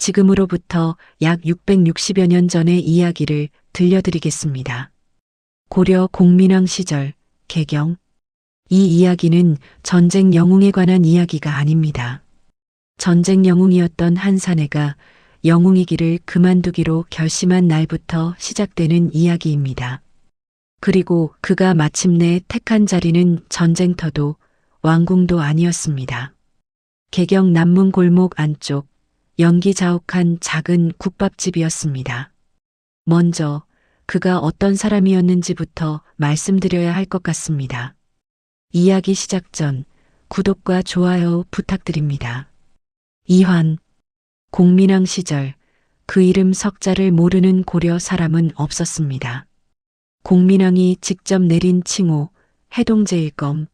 지금으로부터 약 660여 년 전의 이야기를 들려드리겠습니다. 고려 공민왕 시절 개경. 이 이야기는 전쟁 영웅에 관한 이야기가 아닙니다. 전쟁 영웅이었던 한 사내가 영웅이기를 그만두기로 결심한 날부터 시작되는 이야기입니다. 그리고 그가 마침내 택한 자리는 전쟁터도 왕궁도 아니었습니다. 개경 남문 골목 안쪽 연기 자욱한 작은 국밥집이었습니다. 먼저 그가 어떤 사람이었는지부터 말씀드려야 할 것 같습니다. 이야기 시작 전 구독과 좋아요 부탁드립니다. 이환. 공민왕 시절 그 이름 석자를 모르는 고려 사람은 없었습니다. 공민왕이 직접 내린 칭호 해동제일검.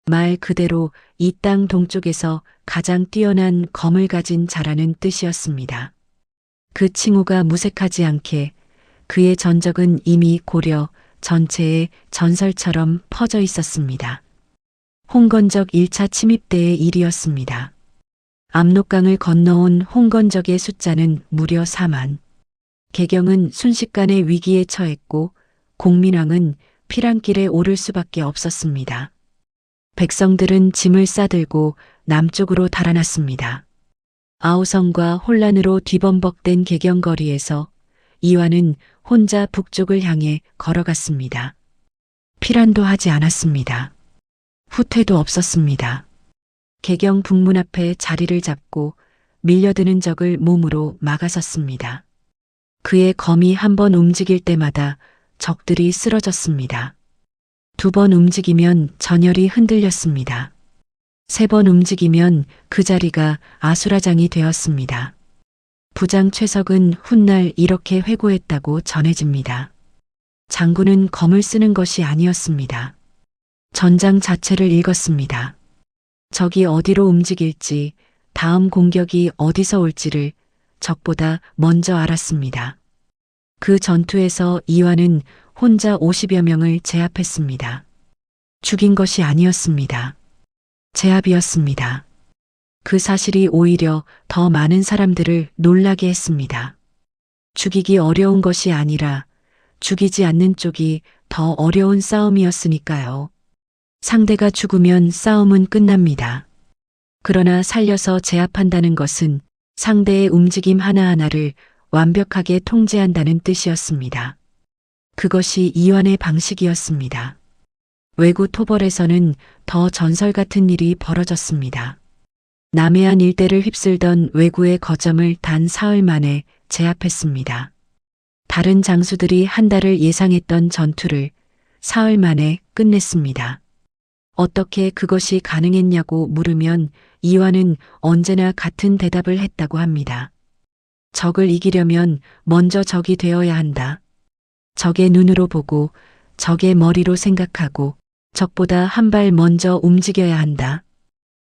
말 그대로 이 땅 동쪽에서 가장 뛰어난 검을 가진 자라는 뜻이었습니다. 그 칭호가 무색하지 않게 그의 전적은 이미 고려 전체에 전설처럼 퍼져 있었습니다. 홍건적 1차 침입 때의 일이었습니다. 압록강을 건너온 홍건적의 숫자는 무려 4만. 개경은 순식간에 위기에 처했고 공민왕은 피란길에 오를 수밖에 없었습니다. 백성들은 짐을 싸들고 남쪽으로 달아났습니다. 아우성과 혼란으로 뒤범벅된 개경거리에서 이완은 혼자 북쪽을 향해 걸어갔습니다. 피란도 하지 않았습니다. 후퇴도 없었습니다. 개경 북문 앞에 자리를 잡고 밀려드는 적을 몸으로 막아섰습니다. 그의 검이 한 번 움직일 때마다 적들이 쓰러졌습니다. 2번 움직이면 전열이 흔들렸습니다. 3번 움직이면 그 자리가 아수라장이 되었습니다. 부장 최석은 훗날 이렇게 회고했다고 전해집니다. 장군은 검을 쓰는 것이 아니었습니다. 전장 자체를 읽었습니다. 적이 어디로 움직일지, 다음 공격이 어디서 올지를 적보다 먼저 알았습니다. 그 전투에서 이완은 혼자 50여 명을 제압했습니다. 죽인 것이 아니었습니다. 제압이었습니다. 그 사실이 오히려 더 많은 사람들을 놀라게 했습니다. 죽이기 어려운 것이 아니라 죽이지 않는 쪽이 더 어려운 싸움이었으니까요. 상대가 죽으면 싸움은 끝납니다. 그러나 살려서 제압한다는 것은 상대의 움직임 하나하나를 완벽하게 통제한다는 뜻이었습니다. 그것이 이완의 방식이었습니다. 왜구 토벌에서는 더 전설 같은 일이 벌어졌습니다. 남해안 일대를 휩쓸던 왜구의 거점을 단 사흘 만에 제압했습니다. 다른 장수들이 한 달을 예상했던 전투를 사흘 만에 끝냈습니다. 어떻게 그것이 가능했냐고 물으면 이완은 언제나 같은 대답을 했다고 합니다. 적을 이기려면 먼저 적이 되어야 한다. 적의 눈으로 보고 적의 머리로 생각하고 적보다 한 발 먼저 움직여야 한다.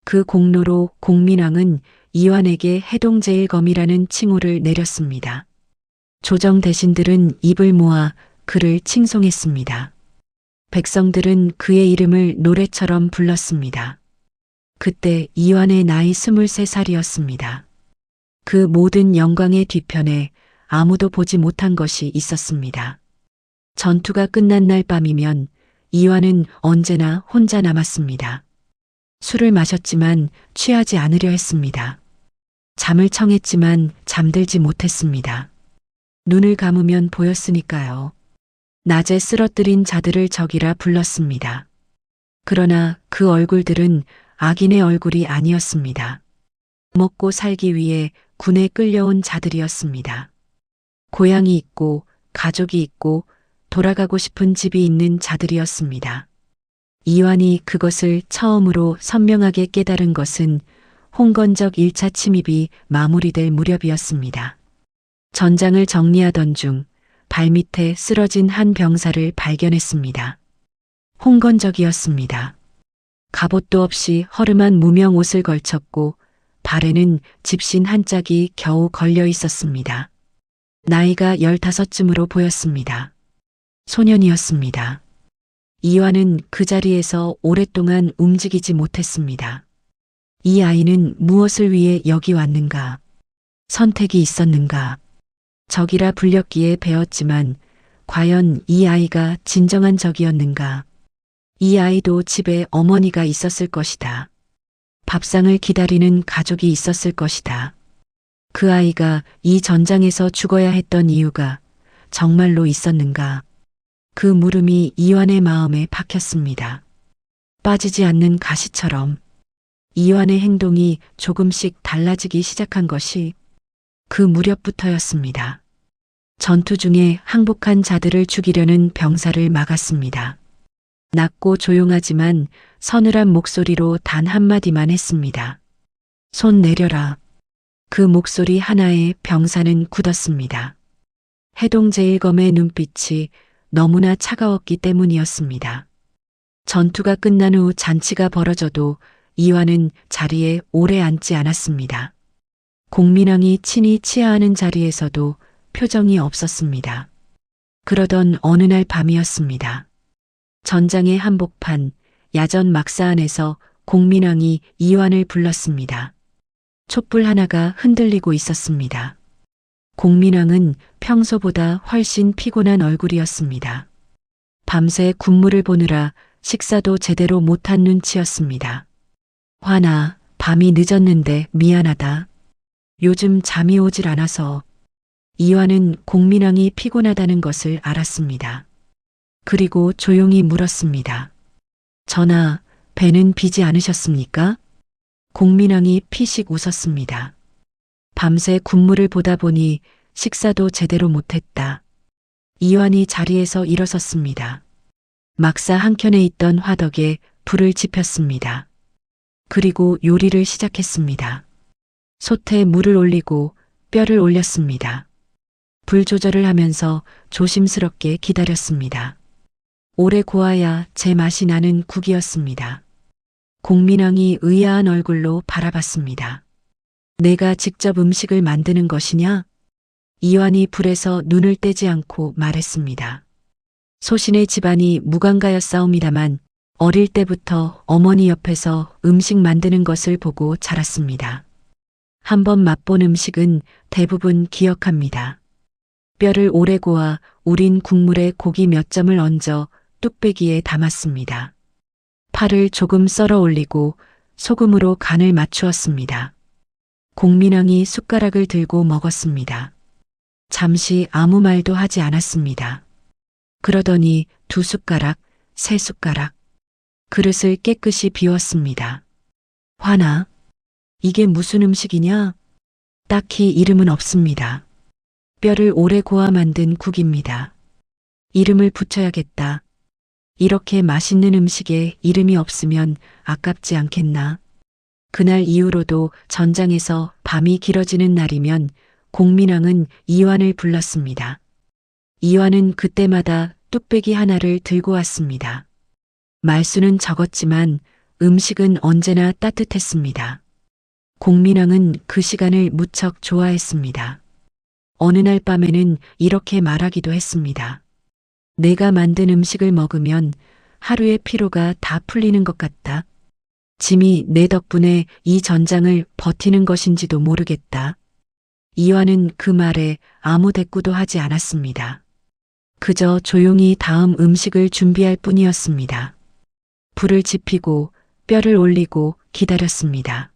그 공로로 공민왕은 이완에게 해동제일검이라는 칭호를 내렸습니다. 조정 대신들은 입을 모아 그를 칭송했습니다. 백성들은 그의 이름을 노래처럼 불렀습니다. 그때 이완의 나이 23살이었습니다. 그 모든 영광의 뒤편에 아무도 보지 못한 것이 있었습니다. 전투가 끝난 날 밤이면 이완은 언제나 혼자 남았습니다. 술을 마셨지만 취하지 않으려 했습니다. 잠을 청했지만 잠들지 못했습니다. 눈을 감으면 보였으니까요. 낮에 쓰러뜨린 자들을 적이라 불렀습니다. 그러나 그 얼굴들은 악인의 얼굴이 아니었습니다. 먹고 살기 위해 군에 끌려온 자들이었습니다. 고향이 있고 가족이 있고 돌아가고 싶은 집이 있는 자들이었습니다. 이완이 그것을 처음으로 선명하게 깨달은 것은 홍건적 1차 침입이 마무리될 무렵이었습니다. 전장을 정리하던 중 발밑에 쓰러진 한 병사를 발견했습니다. 홍건적이었습니다. 갑옷도 없이 허름한 무명 옷을 걸쳤고 발에는 집신 한 짝이 겨우 걸려 있었습니다. 나이가 15쯤으로 보였습니다. 소년이었습니다. 이완은 그 자리에서 오랫동안 움직이지 못했습니다. 이 아이는 무엇을 위해 여기 왔는가? 선택이 있었는가? 적이라 불렸기에 배웠지만 과연 이 아이가 진정한 적이었는가? 이 아이도 집에 어머니가 있었을 것이다. 밥상을 기다리는 가족이 있었을 것이다. 그 아이가 이 전장에서 죽어야 했던 이유가 정말로 있었는가? 그 물음이 이완의 마음에 박혔습니다. 빠지지 않는 가시처럼 이완의 행동이 조금씩 달라지기 시작한 것이 그 무렵부터였습니다. 전투 중에 항복한 자들을 죽이려는 병사를 막았습니다. 낮고 조용하지만 서늘한 목소리로 단 한마디만 했습니다. 손 내려라. 그 목소리 하나에 병사는 굳었습니다. 해동제일검의 눈빛이 너무나 차가웠기 때문이었습니다. 전투가 끝난 후 잔치가 벌어져도 이완은 자리에 오래 앉지 않았습니다. 공민왕이 친히 치하하는 자리에서도 표정이 없었습니다. 그러던 어느 날 밤이었습니다. 전장의 한복판 야전 막사 안에서 공민왕이 이완을 불렀습니다. 촛불 하나가 흔들리고 있었습니다. 공민왕은 평소보다 훨씬 피곤한 얼굴이었습니다. 밤새 군무를 보느라 식사도 제대로 못한 눈치였습니다. 환아, 밤이 늦었는데 미안하다. 요즘 잠이 오질 않아서. 이완은 공민왕이 피곤하다는 것을 알았습니다. 그리고 조용히 물었습니다. 전하, 배는 비지 않으셨습니까? 공민왕이 피식 웃었습니다. 밤새 군무를 보다 보니 식사도 제대로 못했다. 이완이 자리에서 일어섰습니다. 막사 한켠에 있던 화덕에 불을 지폈습니다. 그리고 요리를 시작했습니다. 솥에 물을 올리고 뼈를 올렸습니다. 불 조절을 하면서 조심스럽게 기다렸습니다. 오래 고아야 제 맛이 나는 국이었습니다. 공민왕이 의아한 얼굴로 바라봤습니다. 내가 직접 음식을 만드는 것이냐? 이완이 불에서 눈을 떼지 않고 말했습니다. 소신의 집안이 무관가였사옵니다만 어릴 때부터 어머니 옆에서 음식 만드는 것을 보고 자랐습니다. 한번 맛본 음식은 대부분 기억합니다. 뼈를 오래 고아 우린 국물에 고기 몇 점을 얹어 뚝배기에 담았습니다. 파를 조금 썰어 올리고 소금으로 간을 맞추었습니다. 공민왕이 숟가락을 들고 먹었습니다. 잠시 아무 말도 하지 않았습니다. 그러더니 2숟가락, 3숟가락, 그릇을 깨끗이 비웠습니다. 환아, 이게 무슨 음식이냐? 딱히 이름은 없습니다. 뼈를 오래 고아 만든 국입니다. 이름을 붙여야겠다. 이렇게 맛있는 음식에 이름이 없으면 아깝지 않겠나? 그날 이후로도 전장에서 밤이 길어지는 날이면 공민왕은 이완을 불렀습니다. 이완은 그때마다 뚝배기 하나를 들고 왔습니다. 말수는 적었지만 음식은 언제나 따뜻했습니다. 공민왕은 그 시간을 무척 좋아했습니다. 어느 날 밤에는 이렇게 말하기도 했습니다. 내가 만든 음식을 먹으면 하루의 피로가 다 풀리는 것 같다. 짐이 내 덕분에 이 전장을 버티는 것인지도 모르겠다. 이완은 그 말에 아무 대꾸도 하지 않았습니다. 그저 조용히 다음 음식을 준비할 뿐이었습니다. 불을 지피고 뼈를 올리고 기다렸습니다.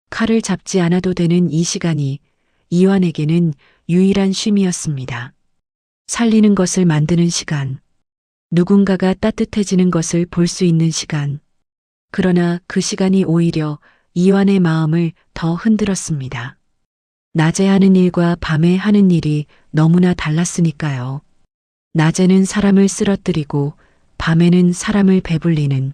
칼을 잡지 않아도 되는 이 시간이 이완에게는 유일한 쉼이었습니다. 살리는 것을 만드는 시간, 누군가가 따뜻해지는 것을 볼 수 있는 시간. 그러나 그 시간이 오히려 이완의 마음을 더 흔들었습니다. 낮에 하는 일과 밤에 하는 일이 너무나 달랐으니까요. 낮에는 사람을 쓰러뜨리고 밤에는 사람을 배불리는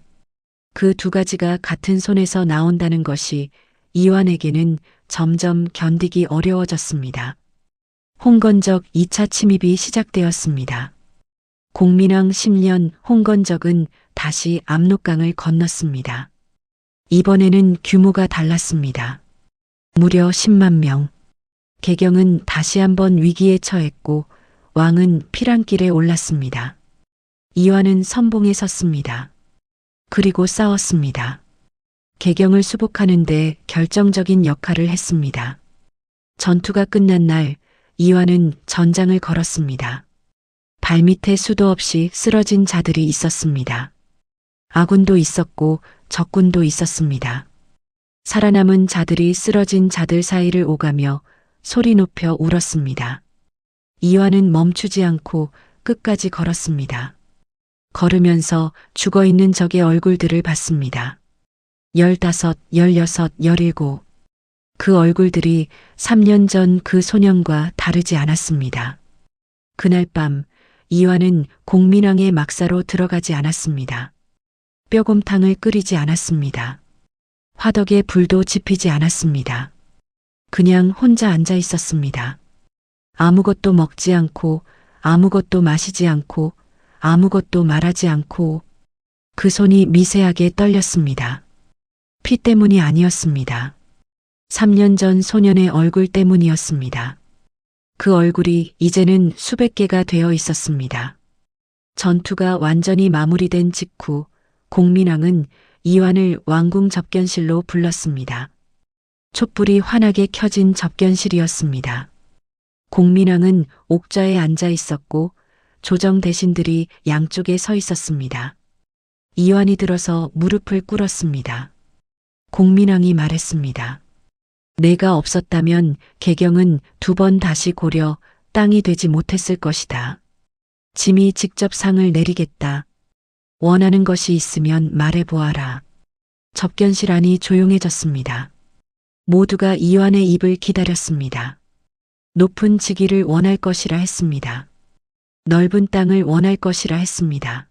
그 두 가지가 같은 손에서 나온다는 것이 이완에게는 점점 견디기 어려워졌습니다. 홍건적 2차 침입이 시작되었습니다. 공민왕 10년 홍건적은 다시 압록강을 건넜습니다. 이번에는 규모가 달랐습니다. 무려 10만 명. 개경은 다시 한번 위기에 처했고 왕은 피란길에 올랐습니다. 이완은 선봉에 섰습니다. 그리고 싸웠습니다. 개경을 수복하는 데 결정적인 역할을 했습니다. 전투가 끝난 날 이완은 전장을 걸었습니다. 발밑에 수도 없이 쓰러진 자들이 있었습니다. 아군도 있었고 적군도 있었습니다. 살아남은 자들이 쓰러진 자들 사이를 오가며 소리 높여 울었습니다. 이완은 멈추지 않고 끝까지 걸었습니다. 걸으면서 죽어있는 적의 얼굴들을 봤습니다. 15, 16, 17. 그 얼굴들이 3년 전 그 소년과 다르지 않았습니다. 그날 밤 이완은 공민왕의 막사로 들어가지 않았습니다. 뼈곰탕을 끓이지 않았습니다. 화덕에 불도 지피지 않았습니다. 그냥 혼자 앉아 있었습니다. 아무것도 먹지 않고 아무것도 마시지 않고 아무것도 말하지 않고 그 손이 미세하게 떨렸습니다. 피 때문이 아니었습니다. 3년 전 소년의 얼굴 때문이었습니다. 그 얼굴이 이제는 수백 개가 되어 있었습니다. 전투가 완전히 마무리된 직후 공민왕은 이완을 왕궁 접견실로 불렀습니다. 촛불이 환하게 켜진 접견실이었습니다. 공민왕은 옥좌에 앉아 있었고 조정 대신들이 양쪽에 서 있었습니다. 이완이 들어서 무릎을 꿇었습니다. 공민왕이 말했습니다. 내가 없었다면 개경은 2번 다시 고려 땅이 되지 못했을 것이다. 짐이 직접 상을 내리겠다. 원하는 것이 있으면 말해보아라. 접견실 안이 조용해졌습니다. 모두가 이완의 입을 기다렸습니다. 높은 직위를 원할 것이라 했습니다. 넓은 땅을 원할 것이라 했습니다.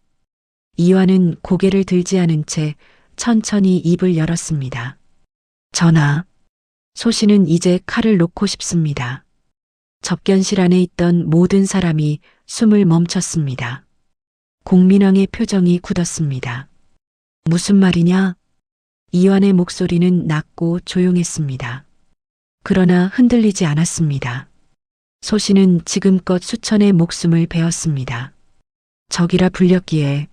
이완은 고개를 들지 않은 채 천천히 입을 열었습니다. 전하, 소신은 이제 칼을 놓고 싶습니다. 접견실 안에 있던 모든 사람이 숨을 멈췄습니다. 공민왕의 표정이 굳었습니다. 무슨 말이냐? 이완의 목소리는 낮고 조용했습니다. 그러나 흔들리지 않았습니다. 소신은 지금껏 수천의 목숨을 베었습니다. 적이라 불렸기에,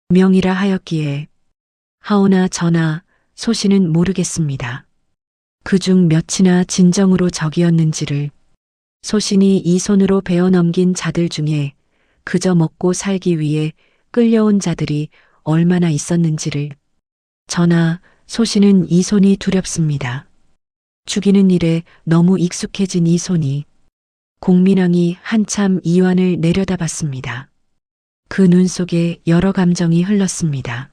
명이라 하였기에, 하오나 전하, 소신은 모르겠습니다. 그중 몇이나 진정으로 적이었는지를, 소신이 이 손으로 베어 넘긴 자들 중에 그저 먹고 살기 위해 끌려온 자들이 얼마나 있었는지를. 전하, 소신은 이 손이 두렵습니다. 죽이는 일에 너무 익숙해진 이 손이. 공민왕이 한참 이완을 내려다봤습니다. 그 눈 속에 여러 감정이 흘렀습니다.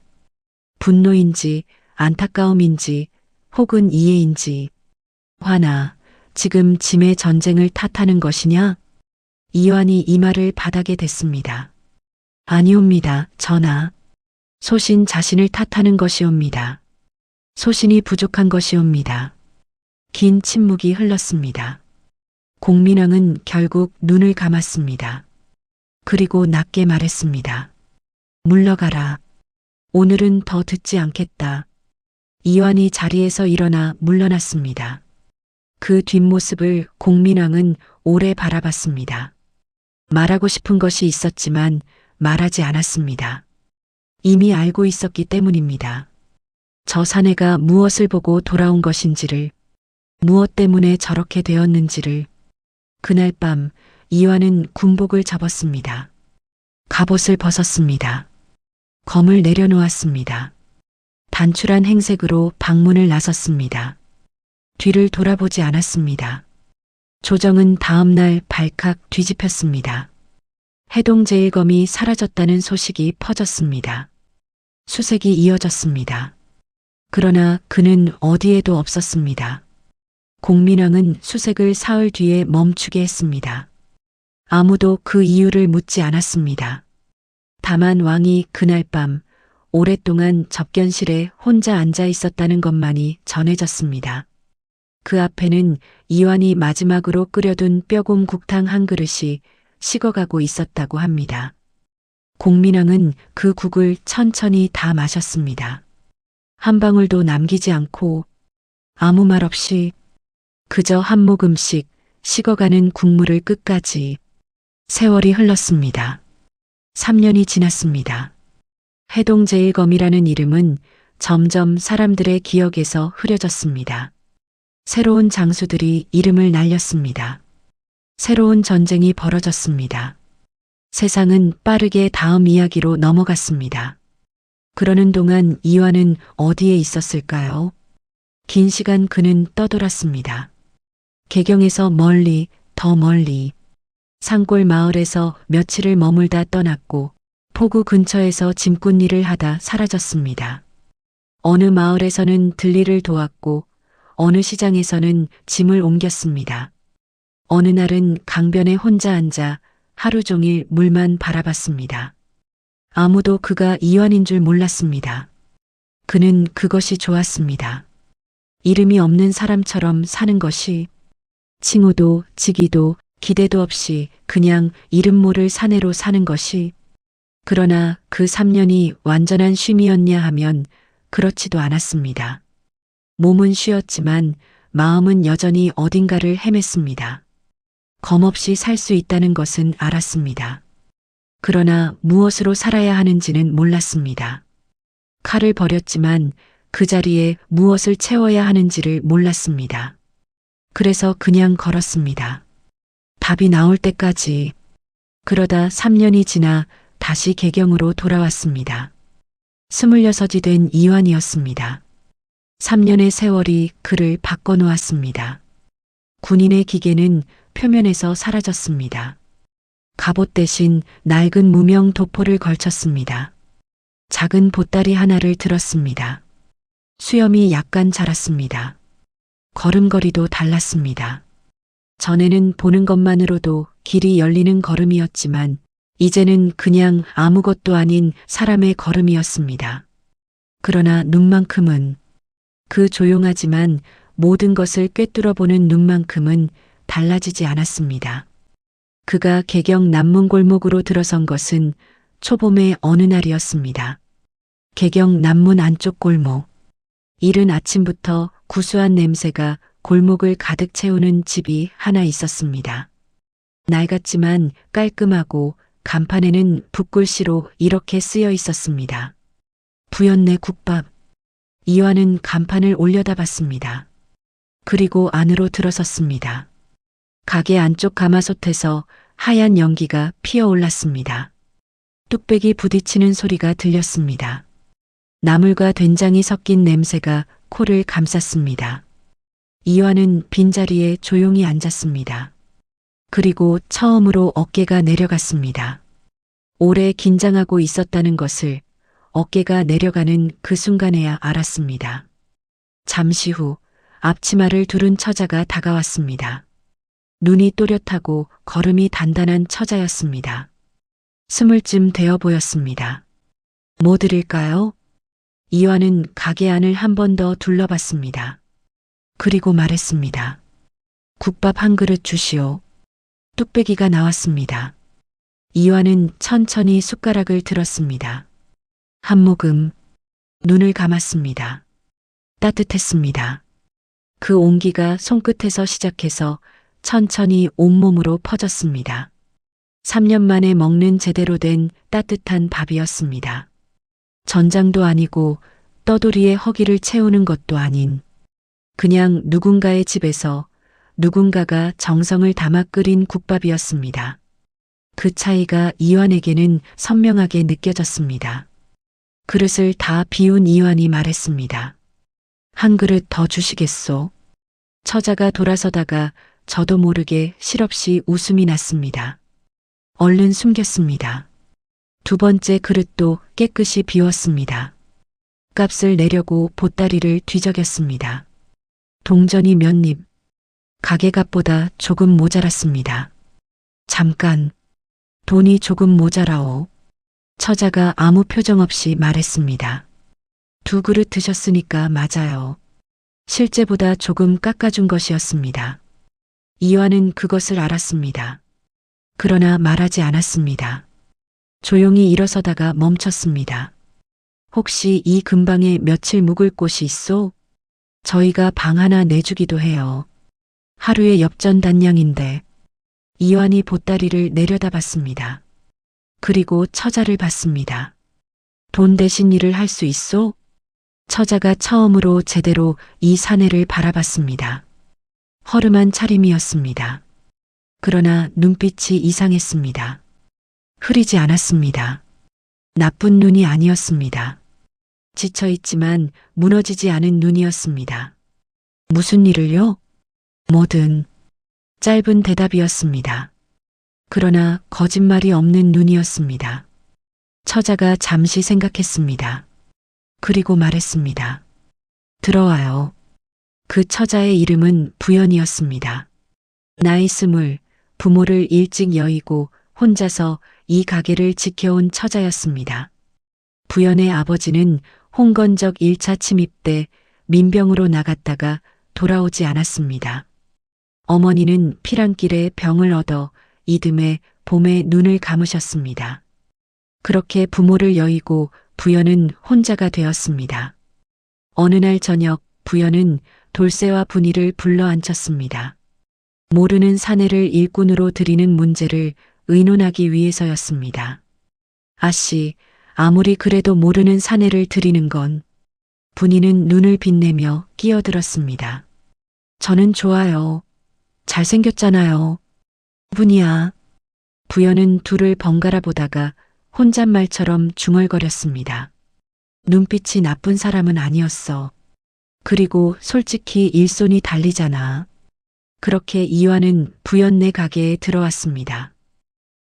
분노인지 안타까움인지 혹은 이해인지. 화나, 지금 짐의 전쟁을 탓하는 것이냐? 이완이 이 말을 바닥에 댔습니다. 아니옵니다, 전하. 소신 자신을 탓하는 것이옵니다. 소신이 부족한 것이옵니다. 긴 침묵이 흘렀습니다. 공민왕은 결국 눈을 감았습니다. 그리고 낮게 말했습니다. 물러가라. 오늘은 더 듣지 않겠다. 이완이 자리에서 일어나 물러났습니다. 그 뒷모습을 공민왕은 오래 바라봤습니다. 말하고 싶은 것이 있었지만 말하지 않았습니다. 이미 알고 있었기 때문입니다. 저 사내가 무엇을 보고 돌아온 것인지를, 무엇 때문에 저렇게 되었는지를. 그날 밤 이완은 군복을 접었습니다. 갑옷을 벗었습니다. 검을 내려놓았습니다. 단출한 행색으로 방문을 나섰습니다. 뒤를 돌아보지 않았습니다. 조정은 다음 날 발칵 뒤집혔습니다. 해동제일검이 사라졌다는 소식이 퍼졌습니다. 수색이 이어졌습니다. 그러나 그는 어디에도 없었습니다. 공민왕은 수색을 사흘 뒤에 멈추게 했습니다. 아무도 그 이유를 묻지 않았습니다. 다만 왕이 그날 밤 오랫동안 접견실에 혼자 앉아 있었다는 것만이 전해졌습니다. 그 앞에는 이완이 마지막으로 끓여둔 뼈곰 국탕 한 그릇이 식어가고 있었다고 합니다. 공민왕은 그 국을 천천히 다 마셨습니다. 한 방울도 남기지 않고 아무 말 없이 그저 한 모금씩 식어가는 국물을 끝까지. 세월이 흘렀습니다. 3년이 지났습니다. 해동제일검이라는 이름은 점점 사람들의 기억에서 흐려졌습니다. 새로운 장수들이 이름을 날렸습니다. 새로운 전쟁이 벌어졌습니다. 세상은 빠르게 다음 이야기로 넘어갔습니다. 그러는 동안 이완은 어디에 있었을까요? 긴 시간 그는 떠돌았습니다. 개경에서 멀리, 더 멀리, 산골 마을에서 며칠을 머물다 떠났고 포구 근처에서 짐꾼일을 하다 사라졌습니다. 어느 마을에서는 들일을 도왔고 어느 시장에서는 짐을 옮겼습니다. 어느 날은 강변에 혼자 앉아 하루 종일 물만 바라봤습니다. 아무도 그가 이완인 줄 몰랐습니다. 그는 그것이 좋았습니다. 이름이 없는 사람처럼 사는 것이, 칭호도 직위도 기대도 없이 그냥 이름 모를 사내로 사는 것이. 그러나 그 3년이 완전한 쉼이었냐 하면 그렇지도 않았습니다. 몸은 쉬었지만 마음은 여전히 어딘가를 헤맸습니다. 검없이 살 수 있다는 것은 알았습니다. 그러나 무엇으로 살아야 하는지는 몰랐습니다. 칼을 버렸지만 그 자리에 무엇을 채워야 하는지를 몰랐습니다. 그래서 그냥 걸었습니다. 답이 나올 때까지. 그러다 3년이 지나 다시 개경으로 돌아왔습니다. 26이 된 이완이었습니다. 3년의 세월이 그를 바꿔놓았습니다. 군인의 기계는 표면에서 사라졌습니다. 갑옷 대신 낡은 무명 도포를 걸쳤습니다. 작은 보따리 하나를 들었습니다. 수염이 약간 자랐습니다. 걸음걸이도 달랐습니다. 전에는 보는 것만으로도 길이 열리는 걸음이었지만 이제는 그냥 아무것도 아닌 사람의 걸음이었습니다. 그러나 눈만큼은, 그 조용하지만 모든 것을 꿰뚫어보는 눈만큼은 달라지지 않았습니다. 그가 개경 남문골목으로 들어선 것은 초봄의 어느 날이었습니다. 개경 남문 안쪽 골목. 이른 아침부터 구수한 냄새가 골목을 가득 채우는 집이 하나 있었습니다. 낡았지만 깔끔하고 간판에는 붓글씨로 이렇게 쓰여 있었습니다. 부연내 국밥. 이완은 간판을 올려다봤습니다. 그리고 안으로 들어섰습니다. 가게 안쪽 가마솥에서 하얀 연기가 피어올랐습니다. 뚝배기 부딪히는 소리가 들렸습니다. 나물과 된장이 섞인 냄새가 코를 감쌌습니다. 이완은 빈자리에 조용히 앉았습니다. 그리고 처음으로 어깨가 내려갔습니다. 오래 긴장하고 있었다는 것을 어깨가 내려가는 그 순간에야 알았습니다. 잠시 후 앞치마를 두른 처자가 다가왔습니다. 눈이 또렷하고 걸음이 단단한 처자였습니다. 20쯤 되어 보였습니다. 뭐 드릴까요? 이완은 가게 안을 한 번 더 둘러봤습니다. 그리고 말했습니다. 국밥 한 그릇 주시오. 뚝배기가 나왔습니다. 이완은 천천히 숟가락을 들었습니다. 한 모금. 눈을 감았습니다. 따뜻했습니다. 그 온기가 손끝에서 시작해서 천천히 온몸으로 퍼졌습니다. 3년 만에 먹는 제대로 된 따뜻한 밥이었습니다. 전장도 아니고 떠돌이의 허기를 채우는 것도 아닌, 그냥 누군가의 집에서 누군가가 정성을 담아 끓인 국밥이었습니다. 그 차이가 이완에게는 선명하게 느껴졌습니다. 그릇을 다 비운 이완이 말했습니다. 한 그릇 더 주시겠소? 처자가 돌아서다가 저도 모르게 실없이 웃음이 났습니다. 얼른 숨겼습니다. 두 번째 그릇도 깨끗이 비웠습니다. 값을 내려고 보따리를 뒤적였습니다. 동전이 몇 립, 가게값보다 조금 모자랐습니다. 잠깐, 돈이 조금 모자라오. 처자가 아무 표정 없이 말했습니다. 두 그릇 드셨으니까 맞아요. 실제보다 조금 깎아준 것이었습니다. 이완은 그것을 알았습니다. 그러나 말하지 않았습니다. 조용히 일어서다가 멈췄습니다. 혹시 이 근방에 며칠 묵을 곳이 있소? 저희가 방 하나 내주기도 해요. 하루에 엽전단량인데. 이완이 보따리를 내려다봤습니다. 그리고 처자를 봤습니다. 돈 대신 일을 할 수 있소? 처자가 처음으로 제대로 이 사내를 바라봤습니다. 허름한 차림이었습니다. 그러나 눈빛이 이상했습니다. 흐리지 않았습니다. 나쁜 눈이 아니었습니다. 지쳐있지만 무너지지 않은 눈이었습니다. 무슨 일을요? 뭐든. 짧은 대답이었습니다. 그러나 거짓말이 없는 눈이었습니다. 처자가 잠시 생각했습니다. 그리고 말했습니다. 들어와요. 그 처자의 이름은 부연이었습니다. 나이 20, 부모를 일찍 여의고 혼자서 이 가게를 지켜온 처자였습니다. 부연의 아버지는 홍건적 1차 침입 때 민병으로 나갔다가 돌아오지 않았습니다. 어머니는 피란길에 병을 얻어 이듬해 봄에 눈을 감으셨습니다. 그렇게 부모를 여의고 부연은 혼자가 되었습니다. 어느 날 저녁 부연은 돌쇠와 분이를 불러 앉혔습니다. 모르는 사내를 일꾼으로 들이는 문제를 의논하기 위해서였습니다. 아씨, 아무리 그래도 모르는 사내를 들이는 건. 분이는 눈을 빛내며 끼어들었습니다. 저는 좋아요. 잘생겼잖아요. 분이야. 부연은 둘을 번갈아 보다가 혼잣말처럼 중얼거렸습니다. 눈빛이 나쁜 사람은 아니었어. 그리고 솔직히 일손이 달리잖아. 그렇게 이화는 부연네 가게에 들어왔습니다.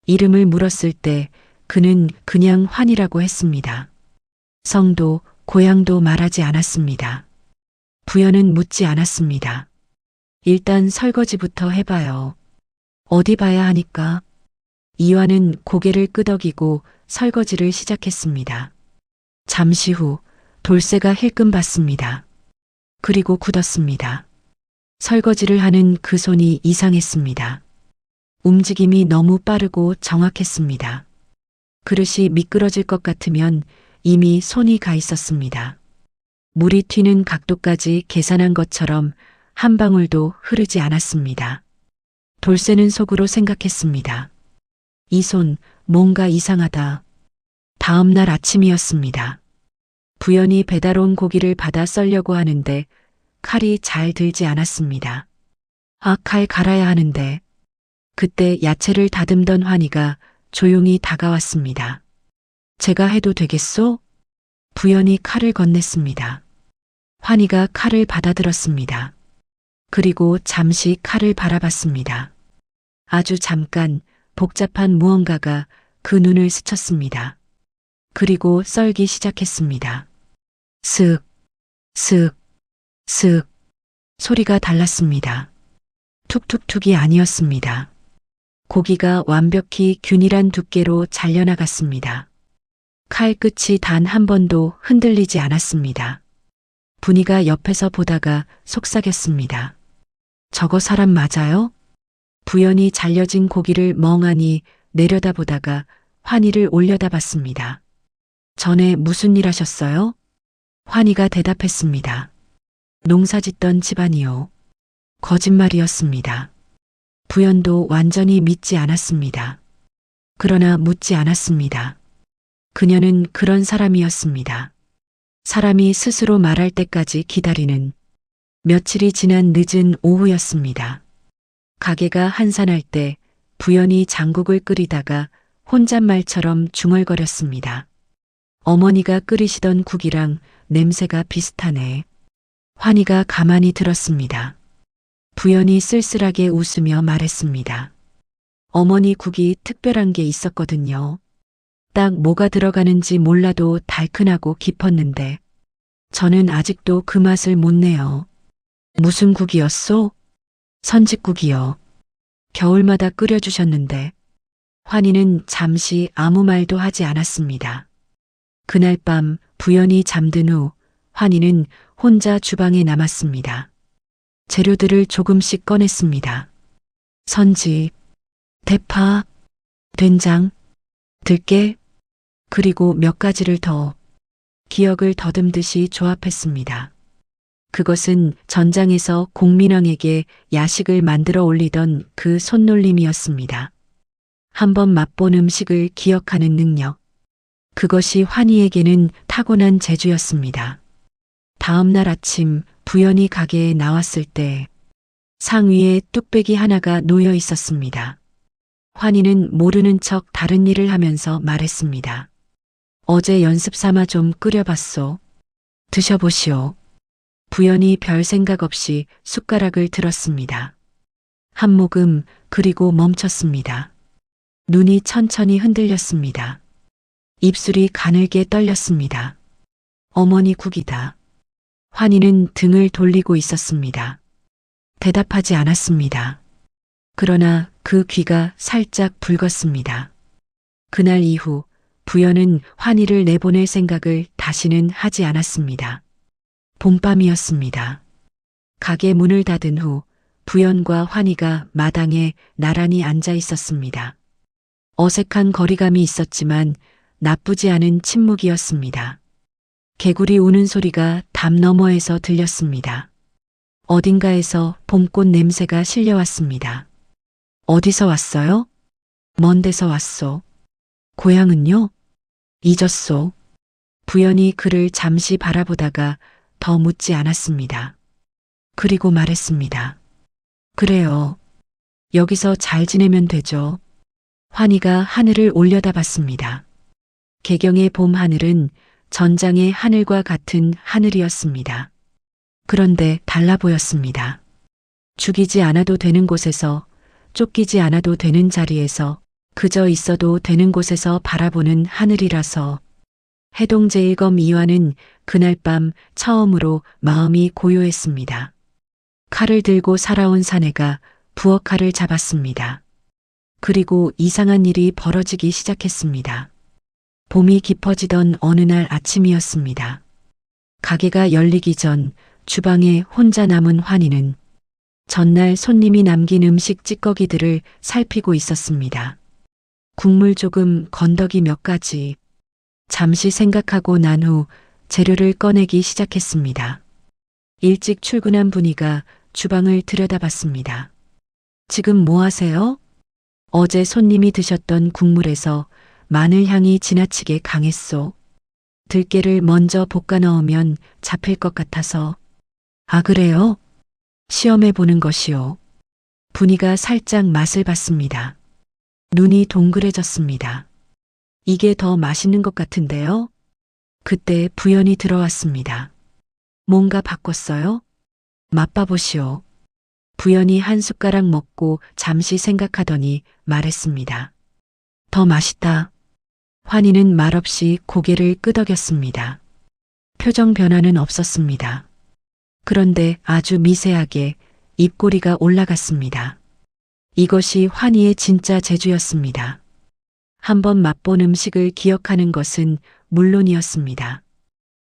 이름을 물었을 때 그는 그냥 환이라고 했습니다. 성도, 고향도 말하지 않았습니다. 부연은 묻지 않았습니다. 일단 설거지부터 해봐요. 어디 봐야 하니까? 이화는 고개를 끄덕이고 설거지를 시작했습니다. 잠시 후 돌쇠가 힐끔 봤습니다. 그리고 굳었습니다. 설거지를 하는 그 손이 이상했습니다. 움직임이 너무 빠르고 정확했습니다. 그릇이 미끄러질 것 같으면 이미 손이 가 있었습니다. 물이 튀는 각도까지 계산한 것처럼 한 방울도 흐르지 않았습니다. 돌쇠는 속으로 생각했습니다. 이 손, 뭔가 이상하다. 다음 날 아침이었습니다. 부연이 배달 온 고기를 받아 썰려고 하는데 칼이 잘 들지 않았습니다. 아, 칼 갈아야 하는데. 그때 야채를 다듬던 환희가 조용히 다가왔습니다. 제가 해도 되겠소? 부연이 칼을 건넸습니다. 환희가 칼을 받아들었습니다. 그리고 잠시 칼을 바라봤습니다. 아주 잠깐 복잡한 무언가가 그 눈을 스쳤습니다. 그리고 썰기 시작했습니다. 슥, 슥, 슥. 소리가 달랐습니다. 툭툭툭이 아니었습니다. 고기가 완벽히 균일한 두께로 잘려나갔습니다. 칼 끝이 단 한 번도 흔들리지 않았습니다. 분이가 옆에서 보다가 속삭였습니다. 저거 사람 맞아요? 부연이 잘려진 고기를 멍하니 내려다보다가 환희를 올려다봤습니다. 전에 무슨 일 하셨어요? 환희가 대답했습니다. 농사짓던 집안이요. 거짓말이었습니다. 부연도 완전히 믿지 않았습니다. 그러나 묻지 않았습니다. 그녀는 그런 사람이었습니다. 사람이 스스로 말할 때까지 기다리는. 며칠이 지난 늦은 오후였습니다. 가게가 한산할 때 부연이 장국을 끓이다가 혼잣말처럼 중얼거렸습니다. 어머니가 끓이시던 국이랑 냄새가 비슷하네. 환희가 가만히 들었습니다. 부연이 쓸쓸하게 웃으며 말했습니다. 어머니 국이 특별한 게 있었거든요. 딱 뭐가 들어가는지 몰라도 달큰하고 깊었는데 저는 아직도 그 맛을 못 내요. 무슨 국이었소? 선짓국이요. 겨울마다 끓여주셨는데. 환희는 잠시 아무 말도 하지 않았습니다. 그날 밤 부연이 잠든 후 환희는 혼자 주방에 남았습니다. 재료들을 조금씩 꺼냈습니다. 선지, 대파, 된장, 들깨, 그리고 몇 가지를 더 기억을 더듬듯이 조합했습니다. 그것은 전장에서 공민왕에게 야식을 만들어 올리던 그 손놀림이었습니다. 한번 맛본 음식을 기억하는 능력. 그것이 환희에게는 타고난 재주였습니다. 다음 날 아침 부연이 가게에 나왔을 때 상위에 뚝배기 하나가 놓여 있었습니다. 환희는 모르는 척 다른 일을 하면서 말했습니다. 어제 연습 삼아 좀 끓여봤소. 드셔보시오. 부연이 별 생각 없이 숟가락을 들었습니다. 한 모금 그리고 멈췄습니다. 눈이 천천히 흔들렸습니다. 입술이 가늘게 떨렸습니다. 어머니 국이다. 환희는 등을 돌리고 있었습니다. 대답하지 않았습니다. 그러나 그 귀가 살짝 붉었습니다. 그날 이후 부연은 환희를 내보낼 생각을 다시는 하지 않았습니다. 봄밤이었습니다. 가게 문을 닫은 후 부연과 환희가 마당에 나란히 앉아 있었습니다. 어색한 거리감이 있었지만 나쁘지 않은 침묵이었습니다. 개구리 우는 소리가 담 너머에서 들렸습니다. 어딘가에서 봄꽃 냄새가 실려왔습니다. 어디서 왔어요? 먼 데서 왔소. 고향은요? 잊었소. 부연이 그를 잠시 바라보다가 더 묻지 않았습니다. 그리고 말했습니다. 그래요. 여기서 잘 지내면 되죠. 환희가 하늘을 올려다봤습니다. 개경의 봄 하늘은 전장의 하늘과 같은 하늘이었습니다. 그런데 달라 보였습니다. 죽이지 않아도 되는 곳에서, 쫓기지 않아도 되는 자리에서, 그저 있어도 되는 곳에서 바라보는 하늘이라서 해동제일검 이완은 그날 밤 처음으로 마음이 고요했습니다. 칼을 들고 살아온 사내가 부엌칼을 잡았습니다. 그리고 이상한 일이 벌어지기 시작했습니다. 봄이 깊어지던 어느 날 아침이었습니다. 가게가 열리기 전 주방에 혼자 남은 환희는 전날 손님이 남긴 음식 찌꺼기들을 살피고 있었습니다. 국물 조금, 건더기 몇 가지. 잠시 생각하고 난 후 재료를 꺼내기 시작했습니다. 일찍 출근한 분이가 주방을 들여다봤습니다. 지금 뭐 하세요? 어제 손님이 드셨던 국물에서 마늘 향이 지나치게 강했소. 들깨를 먼저 볶아 넣으면 잡힐 것 같아서. 아, 그래요? 시험해 보는 것이요. 분이가 살짝 맛을 봤습니다. 눈이 동그래졌습니다. 이게 더 맛있는 것 같은데요? 그때 부연이 들어왔습니다. 뭔가 바꿨어요? 맛봐보시오. 부연이 한 숟가락 먹고 잠시 생각하더니 말했습니다. 더 맛있다. 환희는 말없이 고개를 끄덕였습니다. 표정 변화는 없었습니다. 그런데 아주 미세하게 입꼬리가 올라갔습니다. 이것이 환희의 진짜 재주였습니다. 한번 맛본 음식을 기억하는 것은 물론이었습니다.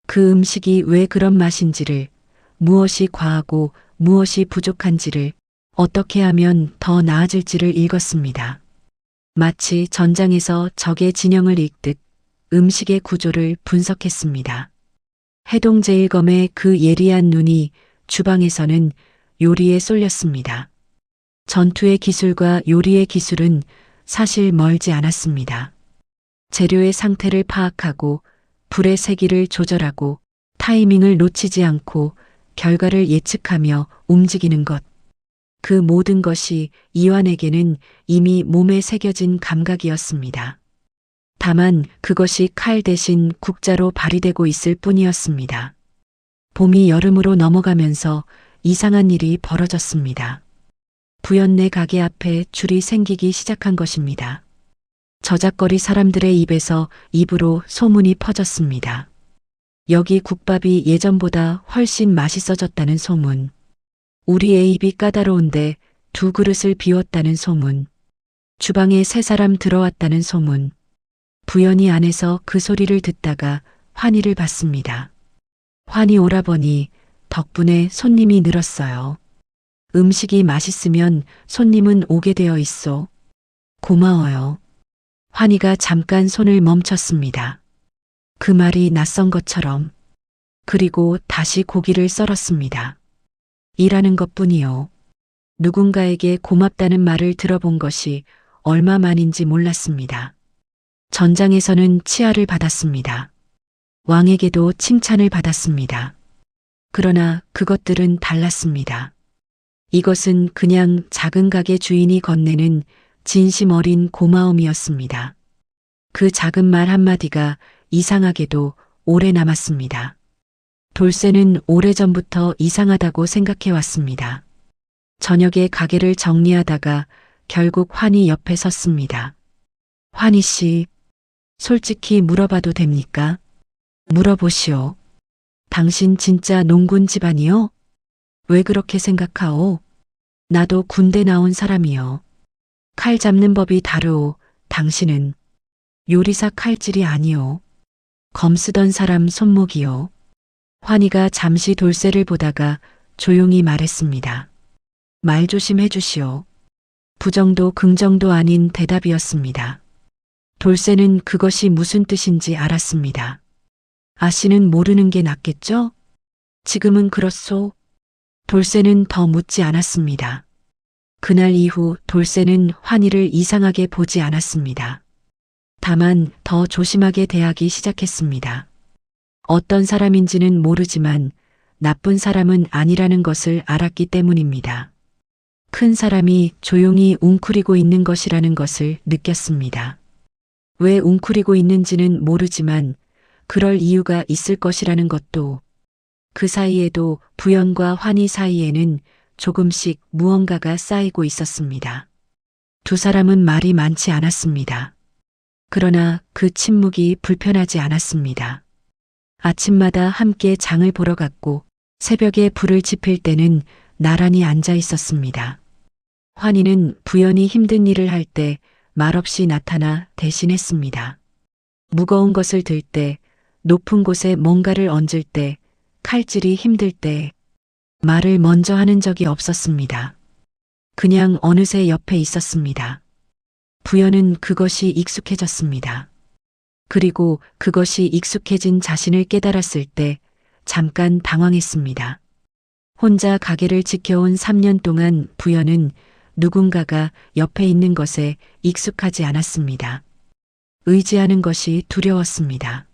그 음식이 왜 그런 맛인지를, 무엇이 과하고 무엇이 부족한지를, 어떻게 하면 더 나아질지를 읽었습니다. 마치 전장에서 적의 진영을 읽듯 음식의 구조를 분석했습니다. 해동제일검의 그 예리한 눈이 주방에서는 요리에 쏠렸습니다. 전투의 기술과 요리의 기술은 사실 멀지 않았습니다. 재료의 상태를 파악하고 불의 세기를 조절하고 타이밍을 놓치지 않고 결과를 예측하며 움직이는 것. 그 모든 것이 이완에게는 이미 몸에 새겨진 감각이었습니다. 다만 그것이 칼 대신 국자로 발휘되고 있을 뿐이었습니다. 봄이 여름으로 넘어가면서 이상한 일이 벌어졌습니다. 부연네 가게 앞에 줄이 생기기 시작한 것입니다. 저작거리 사람들의 입에서 입으로 소문이 퍼졌습니다. 여기 국밥이 예전보다 훨씬 맛있어졌다는 소문. 우리의 입이 까다로운데 2그릇을 비웠다는 소문. 주방에 3사람 들어왔다는 소문. 부연이 안에서 그 소리를 듣다가 환희를 봤습니다. 환희 오라버니, 덕분에 손님이 늘었어요. 음식이 맛있으면 손님은 오게 되어 있소. 고마워요. 환희가 잠깐 손을 멈췄습니다. 그 말이 낯선 것처럼. 그리고 다시 고기를 썰었습니다. 일하는 것뿐이요. 누군가에게 고맙다는 말을 들어본 것이 얼마만인지 몰랐습니다. 전장에서는 치하를 받았습니다. 왕에게도 칭찬을 받았습니다. 그러나 그것들은 달랐습니다. 이것은 그냥 작은 가게 주인이 건네는 진심 어린 고마움이었습니다. 그 작은 말 한마디가 이상하게도 오래 남았습니다. 돌쇠는 오래전부터 이상하다고 생각해 왔습니다. 저녁에 가게를 정리하다가 결국 환희 옆에 섰습니다. 환희 씨, 솔직히 물어봐도 됩니까? 물어보시오. 당신 진짜 농군 집안이요? 왜 그렇게 생각하오? 나도 군대 나온 사람이요. 칼 잡는 법이 다르오. 당신은 요리사 칼질이 아니오. 검 쓰던 사람 손목이요. 환희가 잠시 돌쇠를 보다가 조용히 말했습니다. 말 조심해 주시오. 부정도 긍정도 아닌 대답이었습니다. 돌쇠는 그것이 무슨 뜻인지 알았습니다. 아씨는 모르는 게 낫겠죠? 지금은 그렇소. 돌쇠는 더 묻지 않았습니다. 그날 이후 돌쇠는 환희를 이상하게 보지 않았습니다. 다만 더 조심하게 대하기 시작했습니다. 어떤 사람인지는 모르지만 나쁜 사람은 아니라는 것을 알았기 때문입니다. 큰 사람이 조용히 웅크리고 있는 것이라는 것을 느꼈습니다. 왜 웅크리고 있는지는 모르지만 그럴 이유가 있을 것이라는 것도, 그 사이에도 부연과 환희 사이에는 조금씩 무언가가 쌓이고 있었습니다. 두 사람은 말이 많지 않았습니다. 그러나 그 침묵이 불편하지 않았습니다. 아침마다 함께 장을 보러 갔고 새벽에 불을 지필 때는 나란히 앉아 있었습니다. 환희는 부연이 힘든 일을 할 때 말없이 나타나 대신했습니다. 무거운 것을 들 때, 높은 곳에 뭔가를 얹을 때, 칼질이 힘들 때 말을 먼저 하는 적이 없었습니다. 그냥 어느새 옆에 있었습니다. 부연은 그것이 익숙해졌습니다. 그리고 그것이 익숙해진 자신을 깨달았을 때 잠깐 당황했습니다. 혼자 가게를 지켜온 3년 동안 부연은 누군가가 옆에 있는 것에 익숙하지 않았습니다. 의지하는 것이 두려웠습니다.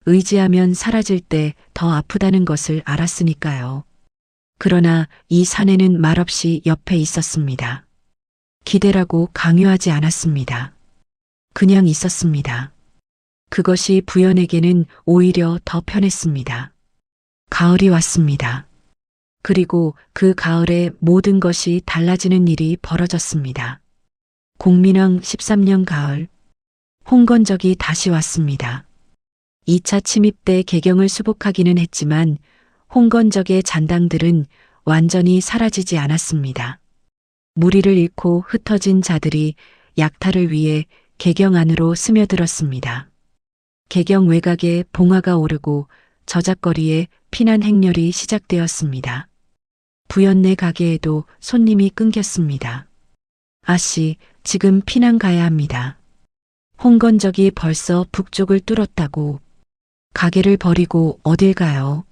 의지하면 사라질 때 더 아프다는 것을 알았으니까요. 그러나 이 사내는 말없이 옆에 있었습니다. 기대라고 강요하지 않았습니다. 그냥 있었습니다. 그것이 부연에게는 오히려 더 편했습니다. 가을이 왔습니다. 그리고 그 가을에 모든 것이 달라지는 일이 벌어졌습니다. 공민왕 13년 가을, 홍건적이 다시 왔습니다. 2차 침입 때 개경을 수복하기는 했지만 홍건적의 잔당들은 완전히 사라지지 않았습니다. 무리를 잃고 흩어진 자들이 약탈을 위해 개경 안으로 스며들었습니다. 개경 외곽에 봉화가 오르고 저작거리에 피난 행렬이 시작되었습니다. 부연네 가게에도 손님이 끊겼습니다. 아씨, 지금 피난 가야 합니다. 홍건적이 벌써 북쪽을 뚫었다고. 가게를 버리고 어딜 가요?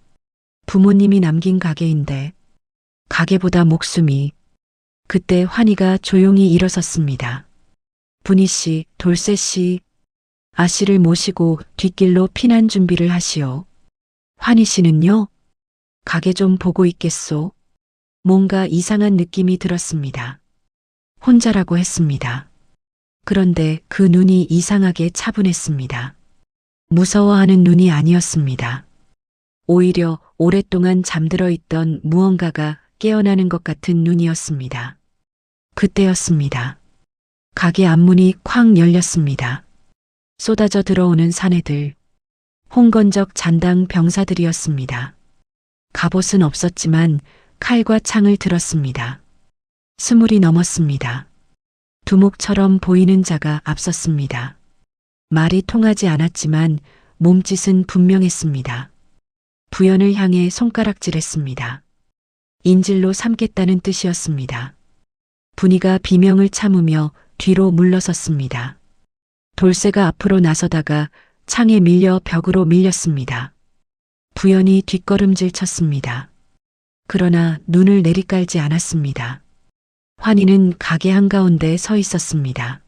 부모님이 남긴 가게인데. 가게보다 목숨이. 그때 환희가 조용히 일어섰습니다. 분희씨, 돌쇠씨, 아씨를 모시고 뒷길로 피난 준비를 하시오. 환희씨는요? 가게 좀 보고 있겠소? 뭔가 이상한 느낌이 들었습니다. 혼자라고 했습니다. 그런데 그 눈이 이상하게 차분했습니다. 무서워하는 눈이 아니었습니다. 오히려 오랫동안 잠들어 있던 무언가가 깨어나는 것 같은 눈이었습니다. 그때였습니다. 가게 앞문이 쾅 열렸습니다. 쏟아져 들어오는 사내들, 홍건적 잔당 병사들이었습니다. 갑옷은 없었지만 칼과 창을 들었습니다. 20이 넘었습니다. 두목처럼 보이는 자가 앞섰습니다. 말이 통하지 않았지만 몸짓은 분명했습니다. 부연을 향해 손가락질했습니다. 인질로 삼겠다는 뜻이었습니다. 분희가 비명을 참으며 뒤로 물러섰습니다. 돌쇠가 앞으로 나서다가 창에 밀려 벽으로 밀렸습니다. 부연이 뒷걸음질 쳤습니다. 그러나 눈을 내리깔지 않았습니다. 환희는 가게 한가운데 서 있었습니다.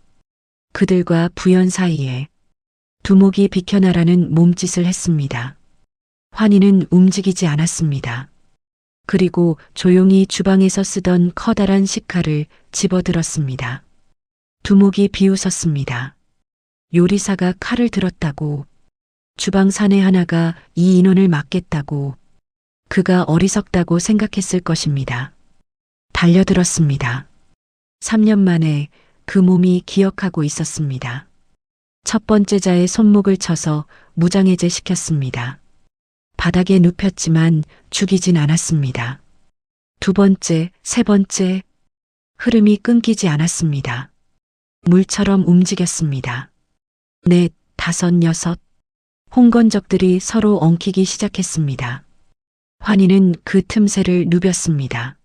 그들과 부연 사이에 두목이 비켜나라는 몸짓을 했습니다. 환희는 움직이지 않았습니다. 그리고 조용히 주방에서 쓰던 커다란 식칼을 집어들었습니다. 두목이 비웃었습니다. 요리사가 칼을 들었다고, 주방 사내 하나가 이 인원을 맡겠다고, 그가 어리석다고 생각했을 것입니다. 달려들었습니다. 3년 만에 그 몸이 기억하고 있었습니다. 첫 번째 자의 손목을 쳐서 무장해제 시켰습니다. 바닥에 눕혔지만 죽이진 않았습니다. 두 번째, 세 번째, 흐름이 끊기지 않았습니다. 물처럼 움직였습니다. 넷, 다섯, 여섯, 홍건적들이 서로 엉키기 시작했습니다. 환희는 그 틈새를 누볐습니다.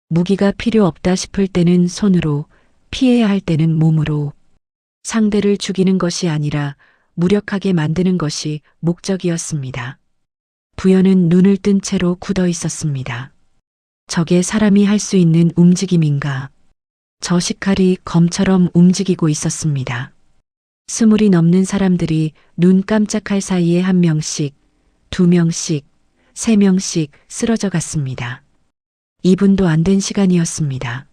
무기가 필요 없다 싶을 때는 손으로, 피해야 할 때는 몸으로. 상대를 죽이는 것이 아니라 무력하게 만드는 것이 목적이었습니다. 부여는 눈을 뜬 채로 굳어 있었습니다. 저게 사람이 할 수 있는 움직임인가? 저 식칼이 검처럼 움직이고 있었습니다. 20이 넘는 사람들이 눈 깜짝할 사이에 1명씩, 2명씩, 3명씩 쓰러져 갔습니다. 2분도 안 된 시간이었습니다.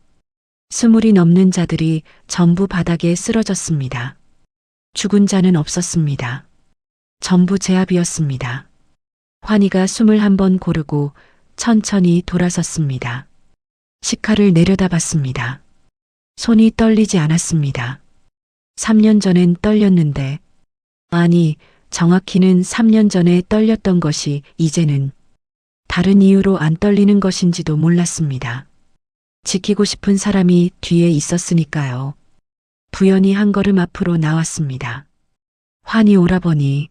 20이 넘는 자들이 전부 바닥에 쓰러졌습니다. 죽은 자는 없었습니다. 전부 제압이었습니다. 환희가 숨을 한번 고르고 천천히 돌아섰습니다. 식칼을 내려다봤습니다. 손이 떨리지 않았습니다. 3년 전엔 떨렸는데, 아니, 정확히는 3년 전에 떨렸던 것이 이제는 다른 이유로 안 떨리는 것인지도 몰랐습니다. 지키고 싶은 사람이 뒤에 있었으니까요. 부연이 한 걸음 앞으로 나왔습니다. 환희 오라버니.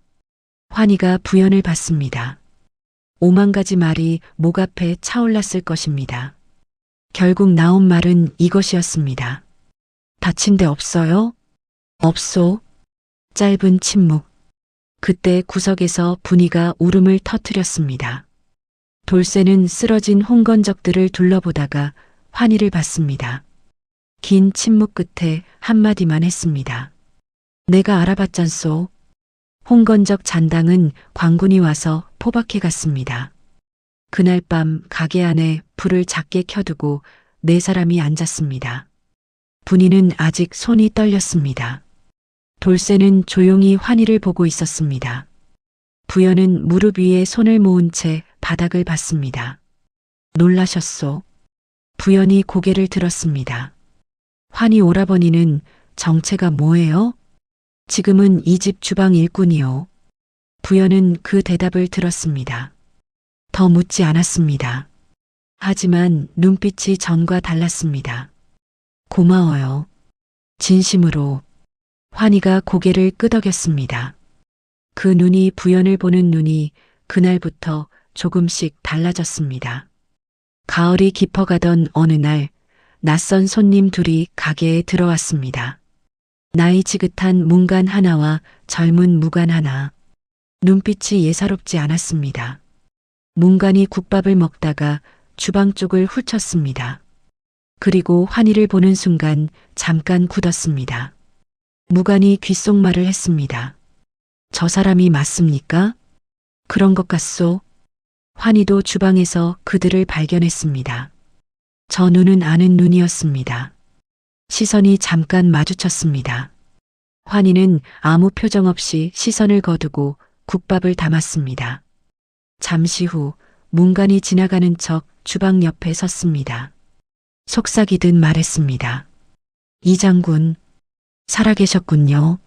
환희가 부연을 봤습니다. 5만 가지 말이 목 앞에 차올랐을 것입니다. 결국 나온 말은 이것이었습니다. 다친 데 없어요? 없소. 짧은 침묵. 그때 구석에서 분이가 울음을 터뜨렸습니다. 돌쇠는 쓰러진 홍건적들을 둘러보다가 환희를 봤습니다. 긴 침묵 끝에 한마디만 했습니다. 내가 알아봤잖소. 홍건적 잔당은 광군이 와서 포박해 갔습니다. 그날 밤 가게 안에 불을 작게 켜두고 4사람이 앉았습니다. 분이는 아직 손이 떨렸습니다. 돌쇠는 조용히 환희를 보고 있었습니다. 부여는 무릎 위에 손을 모은 채 바닥을 봤습니다. 놀라셨소. 부연이 고개를 들었습니다. 환희 오라버니는 정체가 뭐예요? 지금은 이 집 주방 일꾼이요. 부연은 그 대답을 들었습니다. 더 묻지 않았습니다. 하지만 눈빛이 전과 달랐습니다. 고마워요. 진심으로. 환희가 고개를 끄덕였습니다. 그 눈이 부연을 보는 눈이 그날부터 조금씩 달라졌습니다. 가을이 깊어가던 어느 날 낯선 손님 둘이 가게에 들어왔습니다. 나이 지긋한 문간 하나와 젊은 무간 하나. 눈빛이 예사롭지 않았습니다. 문간이 국밥을 먹다가 주방 쪽을 훑쳤습니다. 그리고 환희를 보는 순간 잠깐 굳었습니다. 무간이 귓속말을 했습니다. 저 사람이 맞습니까? 그런 것 같소. 환희도 주방에서 그들을 발견했습니다. 저 눈은 아는 눈이었습니다. 시선이 잠깐 마주쳤습니다. 환희는 아무 표정 없이 시선을 거두고 국밥을 담았습니다. 잠시 후 문간이 지나가는 척 주방 옆에 섰습니다. 속삭이듯 말했습니다. 이 장군, 살아계셨군요.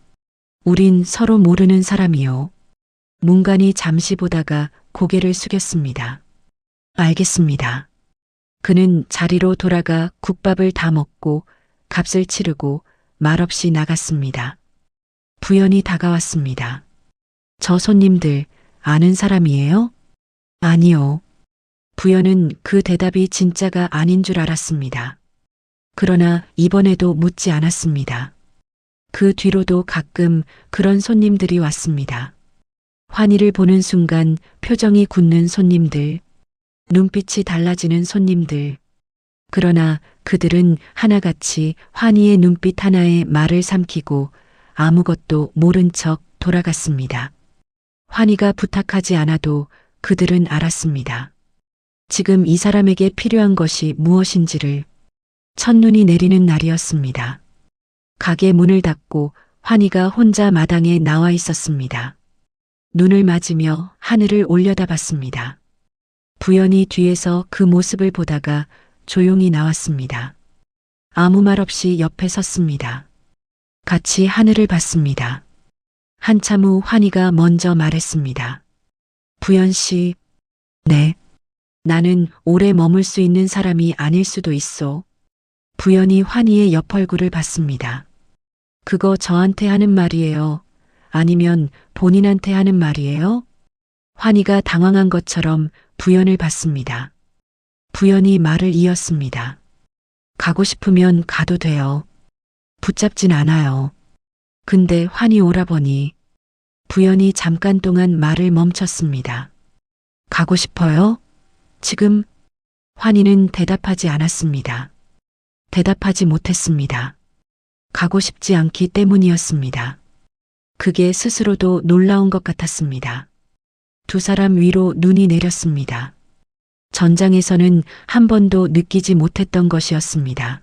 우린 서로 모르는 사람이요. 문간이 잠시 보다가 고개를 숙였습니다. 알겠습니다. 그는 자리로 돌아가 국밥을 다 먹고 값을 치르고 말없이 나갔습니다. 부연이 다가왔습니다. 저 손님들 아는 사람이에요? 아니요. 부연은 그 대답이 진짜가 아닌 줄 알았습니다. 그러나 이번에도 묻지 않았습니다. 그 뒤로도 가끔 그런 손님들이 왔습니다. 환희를 보는 순간 표정이 굳는 손님들, 눈빛이 달라지는 손님들. 그러나 그들은 하나같이 환희의 눈빛 하나에 말을 삼키고 아무것도 모른 척 돌아갔습니다. 환희가 부탁하지 않아도 그들은 알았습니다. 지금 이 사람에게 필요한 것이 무엇인지를 첫눈이 내리는 날이었습니다. 가게 문을 닫고 환희가 혼자 마당에 나와 있었습니다. 눈을 맞으며 하늘을 올려다봤습니다. 부연이 뒤에서 그 모습을 보다가 조용히 나왔습니다. 아무 말 없이 옆에 섰습니다. 같이 하늘을 봤습니다. 한참 후 환희가 먼저 말했습니다. 부연 씨, 네. 나는 오래 머물 수 있는 사람이 아닐 수도 있어. 부연이 환희의 옆 얼굴을 봤습니다. 그거 저한테 하는 말이에요? 아니면 본인한테 하는 말이에요? 환희가 당황한 것처럼 부연을 봤습니다. 부연이 말을 이었습니다. 가고 싶으면 가도 돼요. 붙잡진 않아요. 근데 환희 오라버니. 부연이 잠깐 동안 말을 멈췄습니다. 가고 싶어요? 지금? 환희는 대답하지 않았습니다. 대답하지 못했습니다. 가고 싶지 않기 때문이었습니다. 그게 스스로도 놀라운 것 같았습니다. 두 사람 위로 눈이 내렸습니다. 전장에서는 한 번도 느끼지 못했던 것이었습니다.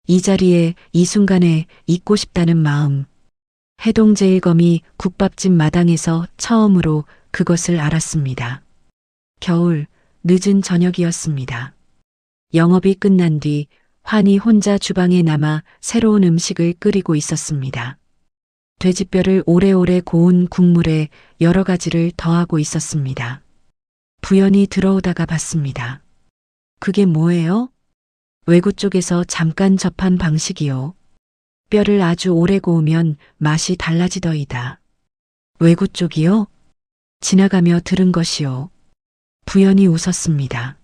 이 자리에 이 순간에 있고 싶다는 마음. 해동제일검이 국밥집 마당에서 처음으로 그것을 알았습니다. 겨울, 늦은 저녁이었습니다. 영업이 끝난 뒤 환희 혼자 주방에 남아 새로운 음식을 끓이고 있었습니다. 돼지뼈를 오래오래 고운 국물에 여러 가지를 더하고 있었습니다. 부연이 들어오다가 봤습니다. 그게 뭐예요? 외구 쪽에서 잠깐 접한 방식이요. 뼈를 아주 오래 고우면 맛이 달라지더이다. 외구 쪽이요? 지나가며 들은 것이요. 부연이 웃었습니다.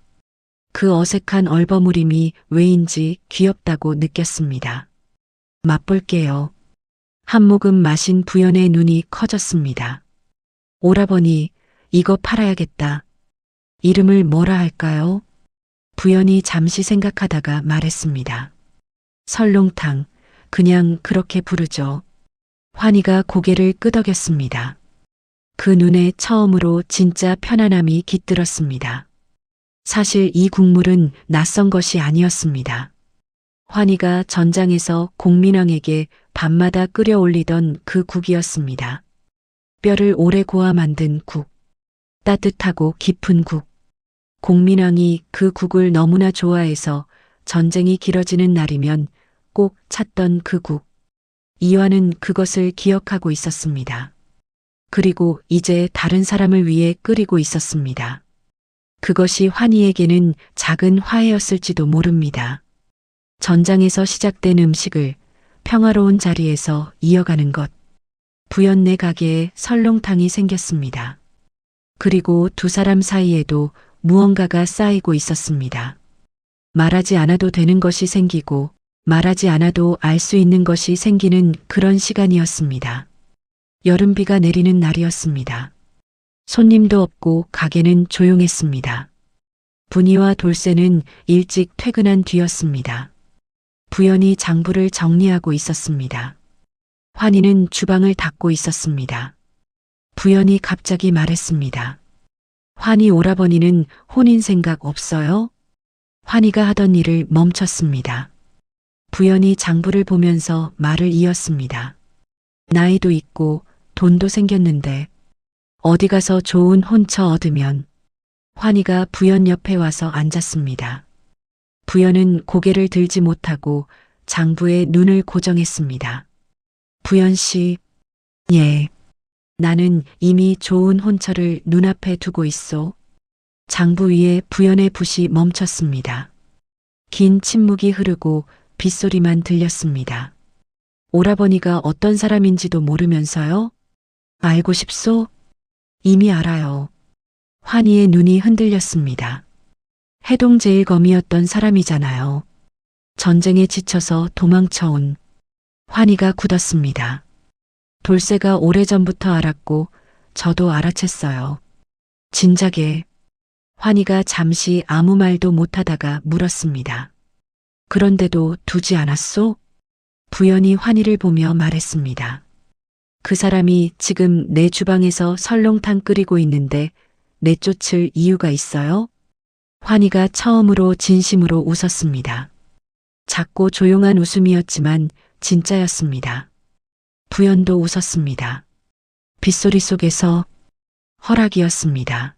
그 어색한 얼버무림이 왜인지 귀엽다고 느꼈습니다. 맛볼게요. 한 모금 마신 부연의 눈이 커졌습니다. 오라버니, 이거 팔아야겠다. 이름을 뭐라 할까요? 부연이 잠시 생각하다가 말했습니다. 설렁탕, 그냥 그렇게 부르죠. 환희가 고개를 끄덕였습니다. 그 눈에 처음으로 진짜 편안함이 깃들었습니다. 사실 이 국물은 낯선 것이 아니었습니다. 환희가 전장에서 공민왕에게 밤마다 끓여 올리던 그 국이었습니다. 뼈를 오래 고아 만든 국. 따뜻하고 깊은 국. 공민왕이 그 국을 너무나 좋아해서 전쟁이 길어지는 날이면 꼭 찾던 그 국. 이화는 그것을 기억하고 있었습니다. 그리고 이제 다른 사람을 위해 끓이고 있었습니다. 그것이 환희에게는 작은 화해였을지도 모릅니다. 전장에서 시작된 음식을 평화로운 자리에서 이어가는 것. 부연네 가게에 설렁탕이 생겼습니다. 그리고 두 사람 사이에도 무언가가 쌓이고 있었습니다. 말하지 않아도 되는 것이 생기고 말하지 않아도 알 수 있는 것이 생기는 그런 시간이었습니다. 여름비가 내리는 날이었습니다. 손님도 없고 가게는 조용했습니다. 분이와 돌쇠는 일찍 퇴근한 뒤였습니다. 부연이 장부를 정리하고 있었습니다. 환희는 주방을 닦고 있었습니다. 부연이 갑자기 말했습니다. 환희 오라버니는 혼인 생각 없어요? 환희가 하던 일을 멈췄습니다. 부연이 장부를 보면서 말을 이었습니다. 나이도 있고 돈도 생겼는데 어디 가서 좋은 혼처 얻으면. 환희가 부연 옆에 와서 앉았습니다. 부연은 고개를 들지 못하고 장부에 눈을 고정했습니다. 부연 씨, 예. 나는 이미 좋은 혼처를 눈앞에 두고 있소. 장부 위에 부연의 붓이 멈췄습니다. 긴 침묵이 흐르고 빗소리만 들렸습니다. 오라버니가 어떤 사람인지도 모르면서요? 알고 싶소? 이미 알아요. 환희의 눈이 흔들렸습니다. 해동제일검이었던 사람이잖아요. 전쟁에 지쳐서 도망쳐온. 환희가 굳었습니다. 돌쇠가 오래전부터 알았고 저도 알아챘어요. 진작에. 환희가 잠시 아무 말도 못하다가 물었습니다. 그런데도 두지 않았소? 부연이 환희를 보며 말했습니다. 그 사람이 지금 내 주방에서 설렁탕 끓이고 있는데 내쫓을 이유가 있어요? 환희가 처음으로 진심으로 웃었습니다. 작고 조용한 웃음이었지만 진짜였습니다. 부연도 웃었습니다. 빗소리 속에서 허락이었습니다.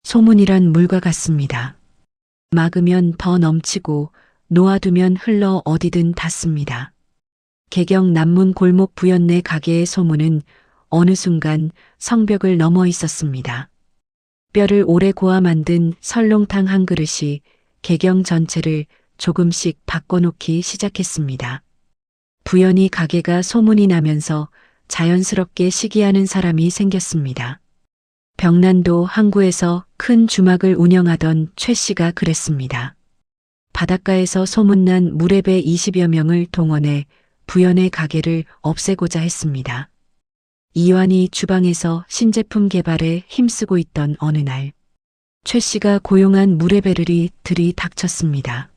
소문이란 물과 같습니다. 막으면 더 넘치고 놓아두면 흘러 어디든 닿습니다. 개경 남문 골목 부연네 가게의 소문은 어느 순간 성벽을 넘어 있었습니다. 뼈를 오래 고아 만든 설렁탕 한 그릇이 개경 전체를 조금씩 바꿔놓기 시작했습니다. 부연히 가게가 소문이 나면서 자연스럽게 시기하는 사람이 생겼습니다. 병난도 항구에서 큰 주막을 운영하던 최 씨가 그랬습니다. 바닷가에서 소문난 무례배 20여 명을 동원해 부연의 가게를 없애고자 했습니다. 이완이 주방에서 신제품 개발에 힘쓰고 있던 어느 날, 최 씨가 고용한 무례배들이 들이닥쳤습니다.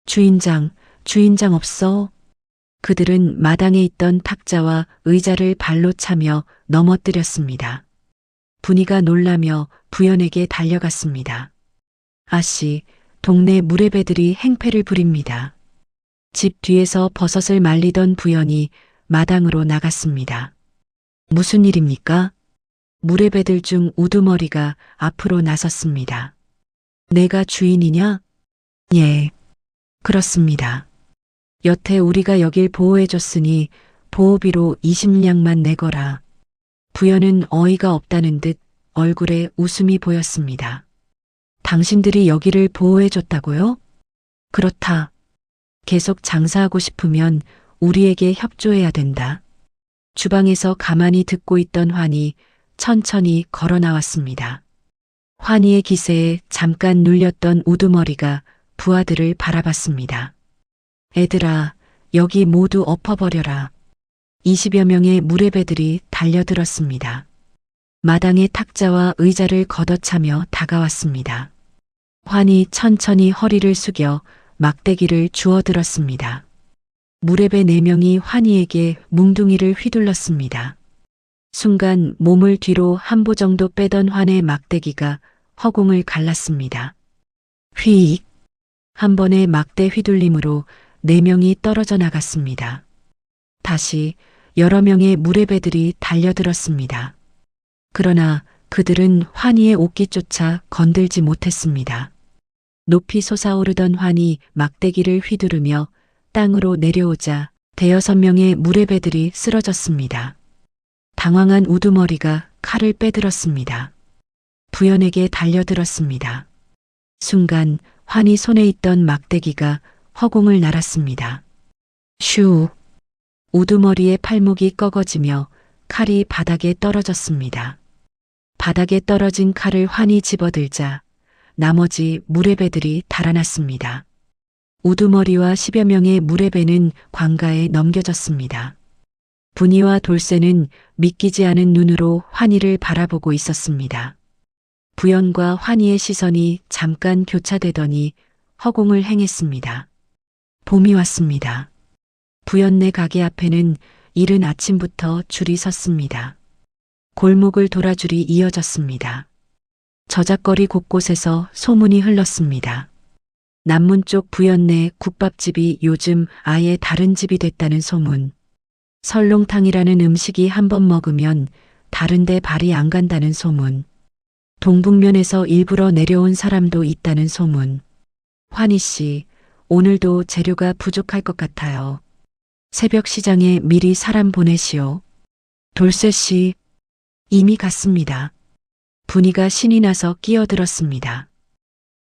주인장 없어? 그들은 마당에 있던 탁자와 의자를 발로 차며 넘어뜨렸습니다. 분이가 놀라며 부연에게 달려갔습니다. 아씨, 동네 무례배들이 행패를 부립니다. 집 뒤에서 버섯을 말리던 부연이 마당으로 나갔습니다. 무슨 일입니까? 무례배들 중 우두머리가 앞으로 나섰습니다. 내가 주인이냐? 예, 그렇습니다. 여태 우리가 여길 보호해줬으니 보호비로 20냥만 내거라. 부연은 어이가 없다는 듯 얼굴에 웃음이 보였습니다. 당신들이 여기를 보호해줬다고요? 그렇다. 계속 장사하고 싶으면 우리에게 협조해야 된다. 주방에서 가만히 듣고 있던 환희 천천히 걸어 나왔습니다. 환희의 기세에 잠깐 눌렸던 우두머리가 부하들을 바라봤습니다. 애들아, 여기 모두 엎어버려라. 20여 명의 무례배들이 달려들었습니다. 마당의 탁자와 의자를 걷어차며 다가왔습니다. 환희 천천히 허리를 숙여 막대기를 주워들었습니다. 무례배 4명이 환희에게 뭉둥이를 휘둘렀습니다. 순간 몸을 뒤로 한 보 정도 빼던 환의 막대기가 허공을 갈랐습니다. 휙! 한 번의 막대 휘둘림으로 4명이 떨어져 나갔습니다. 다시 여러 명의 무례배들이 달려들었습니다. 그러나 그들은 환희의 옷깃조차 건들지 못했습니다. 높이 솟아오르던 환희 막대기를 휘두르며 땅으로 내려오자 5-6명의 무례배들이 쓰러졌습니다. 당황한 우두머리가 칼을 빼들었습니다. 부연에게 달려들었습니다. 순간 환희 손에 있던 막대기가 허공을 날았습니다. 슈! 우두머리의 팔목이 꺾어지며 칼이 바닥에 떨어졌습니다. 바닥에 떨어진 칼을 환히 집어들자 나머지 무례배들이 달아났습니다. 우두머리와 10여 명의 무례배는 관가에 넘겨졌습니다. 분이와 돌쇠는 믿기지 않은 눈으로 환희를 바라보고 있었습니다. 부연과 환희의 시선이 잠깐 교차되더니 허공을 행했습니다. 봄이 왔습니다. 부연네 가게 앞에는 이른 아침부터 줄이 섰습니다. 골목을 돌아 줄이 이어졌습니다. 저작거리 곳곳에서 소문이 흘렀습니다. 남문 쪽 부연네 국밥집이 요즘 아예 다른 집이 됐다는 소문. 설렁탕이라는 음식이 한번 먹으면 다른 데 발이 안 간다는 소문. 동북면에서 일부러 내려온 사람도 있다는 소문. 환희 씨, 오늘도 재료가 부족할 것 같아요. 새벽 시장에 미리 사람 보내시오. 돌쇠 씨, 이미 갔습니다. 분이가 신이 나서 끼어들었습니다.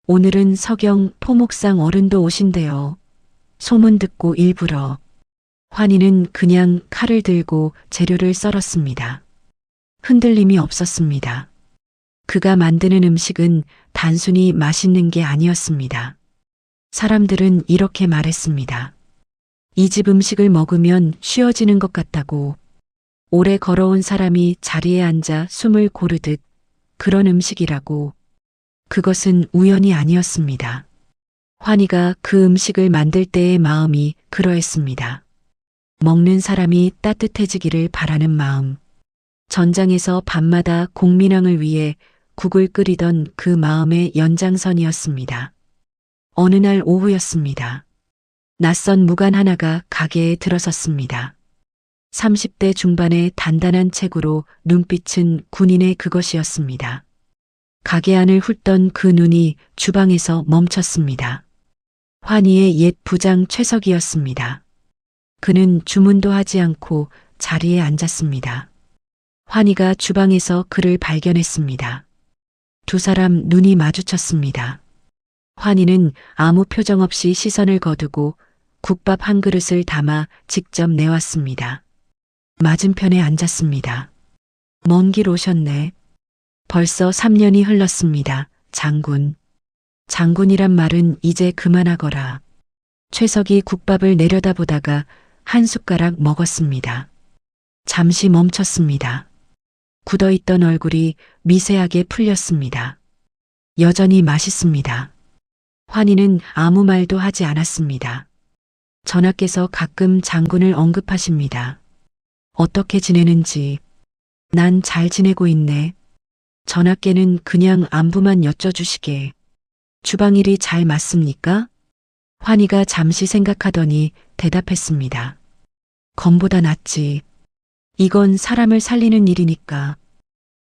오늘은 서경 포목상 어른도 오신대요. 소문 듣고 일부러. 환희는 그냥 칼을 들고 재료를 썰었습니다. 흔들림이 없었습니다. 그가 만드는 음식은 단순히 맛있는 게 아니었습니다. 사람들은 이렇게 말했습니다. 이 집 음식을 먹으면 쉬어지는 것 같다고. 오래 걸어온 사람이 자리에 앉아 숨을 고르듯 그런 음식이라고. 그것은 우연이 아니었습니다. 환희가 그 음식을 만들 때의 마음이 그러했습니다. 먹는 사람이 따뜻해지기를 바라는 마음. 전장에서 밤마다 공민왕을 위해 국을 끓이던 그 마음의 연장선이었습니다. 어느 날 오후였습니다. 낯선 무관 하나가 가게에 들어섰습니다. 30대 중반의 단단한 체구로 눈빛은 군인의 그것이었습니다. 가게 안을 훑던 그 눈이 주방에서 멈췄습니다. 환희의 옛 부장 최석이었습니다. 그는 주문도 하지 않고 자리에 앉았습니다. 환희가 주방에서 그를 발견했습니다. 두 사람 눈이 마주쳤습니다. 환희는 아무 표정 없이 시선을 거두고 국밥 한 그릇을 담아 직접 내왔습니다. 맞은편에 앉았습니다. 먼 길 오셨네. 벌써 3년이 흘렀습니다. 장군. 장군이란 말은 이제 그만하거라. 최석이 국밥을 내려다보다가 한 숟가락 먹었습니다. 잠시 멈췄습니다. 굳어있던 얼굴이 미세하게 풀렸습니다. 여전히 맛있습니다. 환희는 아무 말도 하지 않았습니다. 전하께서 가끔 장군을 언급하십니다. 어떻게 지내는지. 난 잘 지내고 있네. 전하께는 그냥 안부만 여쭤주시게. 주방일이 잘 맞습니까? 환희가 잠시 생각하더니 대답했습니다. 검보다 낫지. 이건 사람을 살리는 일이니까.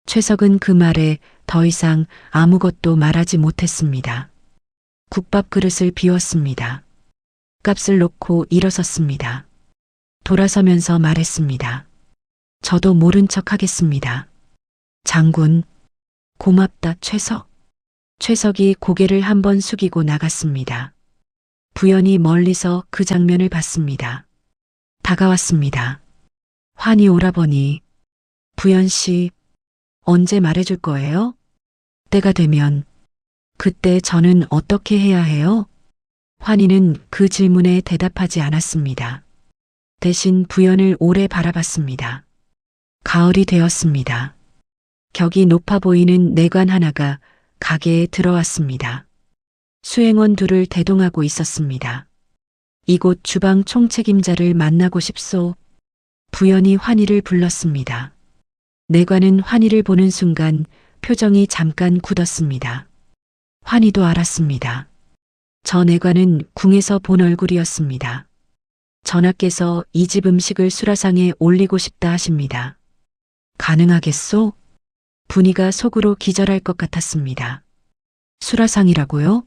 최석은 그 말에 더 이상 아무것도 말하지 못했습니다. 국밥 그릇을 비웠습니다. 값을 놓고 일어섰습니다. 돌아서면서 말했습니다. 저도 모른 척 하겠습니다. 장군, 고맙다 최석. 최석이 고개를 한번 숙이고 나갔습니다. 부연이 멀리서 그 장면을 봤습니다. 다가왔습니다. 환희 오라버니, 부연 씨, 언제 말해줄 거예요? 때가 되면. 그때 저는 어떻게 해야 해요? 환희는 그 질문에 대답하지 않았습니다. 대신 부연을 오래 바라봤습니다. 가을이 되었습니다. 격이 높아 보이는 내관 하나가 가게에 들어왔습니다. 수행원 둘을 대동하고 있었습니다. 이곳 주방 총책임자를 만나고 싶소. 부연이 환희를 불렀습니다. 내관은 환희를 보는 순간 표정이 잠깐 굳었습니다. 환희도 알았습니다. 저 내관은 궁에서 본 얼굴이었습니다. 전하께서 이 집 음식을 수라상에 올리고 싶다 하십니다. 가능하겠소? 분이가 속으로 기절할 것 같았습니다. 수라상이라고요?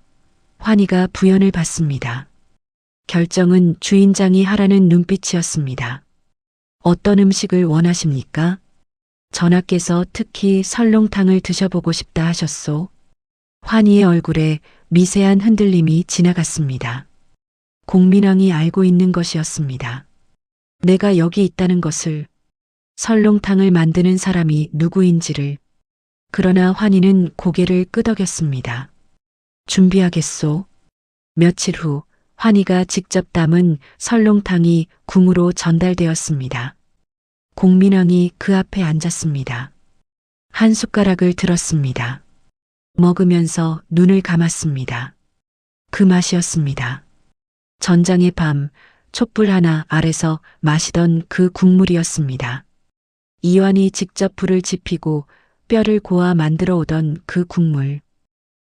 환희가 부연을 봤습니다. 결정은 주인장이 하라는 눈빛이었습니다. 어떤 음식을 원하십니까? 전하께서 특히 설렁탕을 드셔보고 싶다 하셨소. 환희의 얼굴에 미세한 흔들림이 지나갔습니다. 공민왕이 알고 있는 것이었습니다. 내가 여기 있다는 것을, 설렁탕을 만드는 사람이 누구인지를. 그러나 환희는 고개를 끄덕였습니다. 준비하겠소. 며칠 후 환희가 직접 담은 설렁탕이 궁으로 전달되었습니다. 공민왕이 그 앞에 앉았습니다. 한 숟가락을 들었습니다. 먹으면서 눈을 감았습니다. 그 맛이었습니다. 전장의 밤, 촛불 하나 아래서 마시던 그 국물이었습니다. 이완이 직접 불을 지피고 뼈를 고아 만들어 오던 그 국물.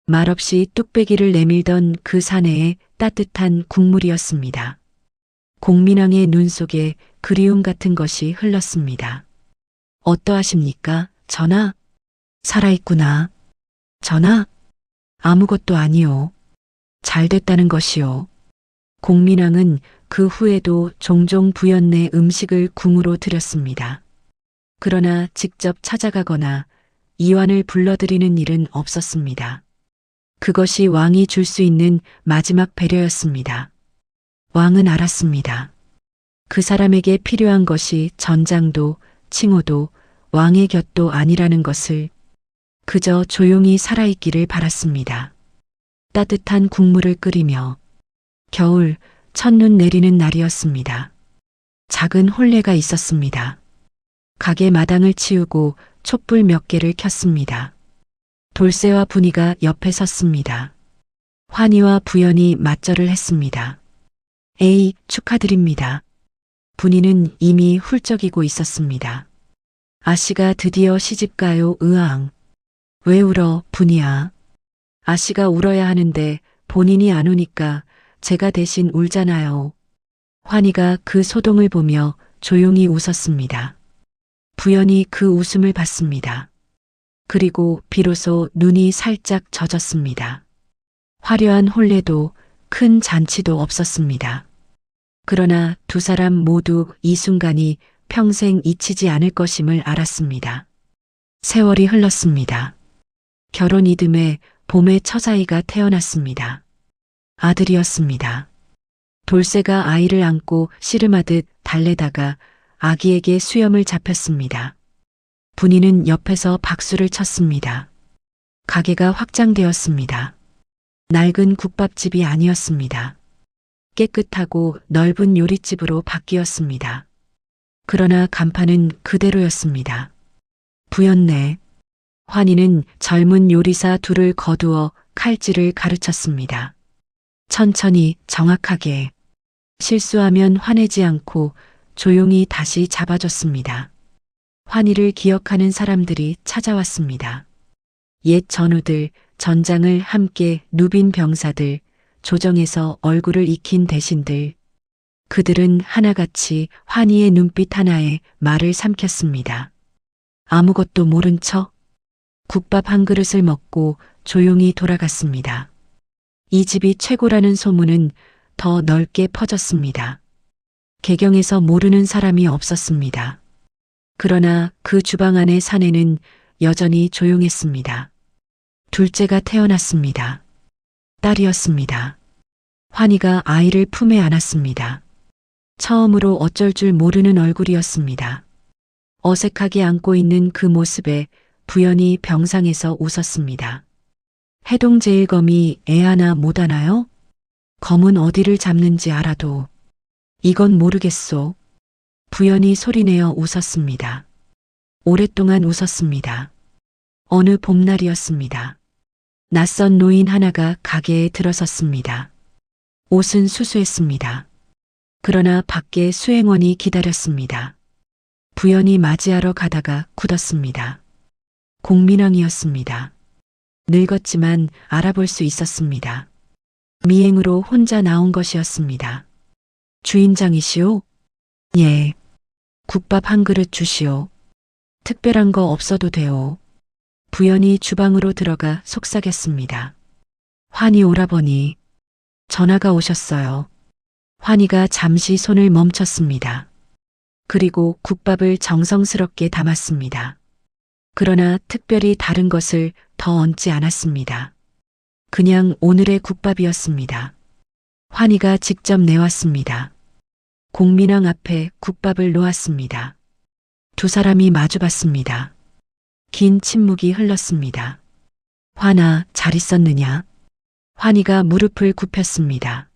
말없이 뚝배기를 내밀던 그 사내의 따뜻한 국물이었습니다. 공민왕의 눈 속에 그리움 같은 것이 흘렀습니다. 어떠하십니까, 전하? 살아있구나. 전하? 아무것도 아니요. 잘 됐다는 것이요. 공민왕은 그 후에도 종종 부연내 음식을 궁으로 들였습니다. 그러나 직접 찾아가거나 이완을 불러들이는 일은 없었습니다. 그것이 왕이 줄 수 있는 마지막 배려였습니다. 왕은 알았습니다. 그 사람에게 필요한 것이 전장도 칭호도 왕의 곁도 아니라는 것을. 그저 조용히 살아있기를 바랐습니다. 따뜻한 국물을 끓이며. 겨울 첫눈 내리는 날이었습니다. 작은 혼례가 있었습니다. 가게 마당을 치우고 촛불 몇 개를 켰습니다. 돌쇠와 분이가 옆에 섰습니다. 환희와 부연이 맞절을 했습니다. 에이, 축하드립니다. 분이는 이미 훌쩍이고 있었습니다. 아씨가 드디어 시집가요, 으앙. 왜 울어, 분이야. 아씨가 울어야 하는데 본인이 안 우니까 제가 대신 울잖아요. 환희가 그 소동을 보며 조용히 웃었습니다. 부연이 그 웃음을 봤습니다. 그리고 비로소 눈이 살짝 젖었습니다. 화려한 혼례도 큰 잔치도 없었습니다. 그러나 두 사람 모두 이 순간이 평생 잊히지 않을 것임을 알았습니다. 세월이 흘렀습니다. 결혼 이듬해 봄에 처자이가 태어났습니다. 아들이었습니다. 돌쇠가 아이를 안고 씨름하듯 달래다가 아기에게 수염을 잡혔습니다. 분이는 옆에서 박수를 쳤습니다. 가게가 확장되었습니다. 낡은 국밥집이 아니었습니다. 깨끗하고 넓은 요리집으로 바뀌었습니다. 그러나 간판은 그대로였습니다. 부였네. 환희는 젊은 요리사 둘을 거두어 칼질을 가르쳤습니다. 천천히 정확하게. 실수하면 화내지 않고 조용히 다시 잡아줬습니다. 환희를 기억하는 사람들이 찾아왔습니다. 옛 전우들, 전장을 함께 누빈 병사들, 조정에서 얼굴을 익힌 대신들. 그들은 하나같이 환희의 눈빛 하나에 말을 삼켰습니다. 아무것도 모른 척 국밥 한 그릇을 먹고 조용히 돌아갔습니다. 이 집이 최고라는 소문은 더 넓게 퍼졌습니다. 개경에서 모르는 사람이 없었습니다. 그러나 그 주방 안의 사내는 여전히 조용했습니다. 둘째가 태어났습니다. 딸이었습니다. 환희가 아이를 품에 안았습니다. 처음으로 어쩔 줄 모르는 얼굴이었습니다. 어색하게 안고 있는 그 모습에 부연이 병상에서 웃었습니다. 해동제일검이 애 하나 못 안아요? 검은 어디를 잡는지 알아도 이건 모르겠소. 부연이 소리내어 웃었습니다. 오랫동안 웃었습니다. 어느 봄날이었습니다. 낯선 노인 하나가 가게에 들어섰습니다. 옷은 수수했습니다. 그러나 밖에 수행원이 기다렸습니다. 부연이 맞이하러 가다가 굳었습니다. 공민왕이었습니다. 늙었지만 알아볼 수 있었습니다. 미행으로 혼자 나온 것이었습니다. 주인장이시오? 예. 국밥 한 그릇 주시오. 특별한 거 없어도 돼요. 부연이 주방으로 들어가 속삭였습니다. 환희 오라버니. 전화가 오셨어요. 환희가 잠시 손을 멈췄습니다. 그리고 국밥을 정성스럽게 담았습니다. 그러나 특별히 다른 것을 더 얹지 않았습니다. 그냥 오늘의 국밥이었습니다. 환희가 직접 내왔습니다. 공민왕 앞에 국밥을 놓았습니다. 두 사람이 마주봤습니다. 긴 침묵이 흘렀습니다. 환아, 잘 있었느냐? 환희가 무릎을 굽혔습니다.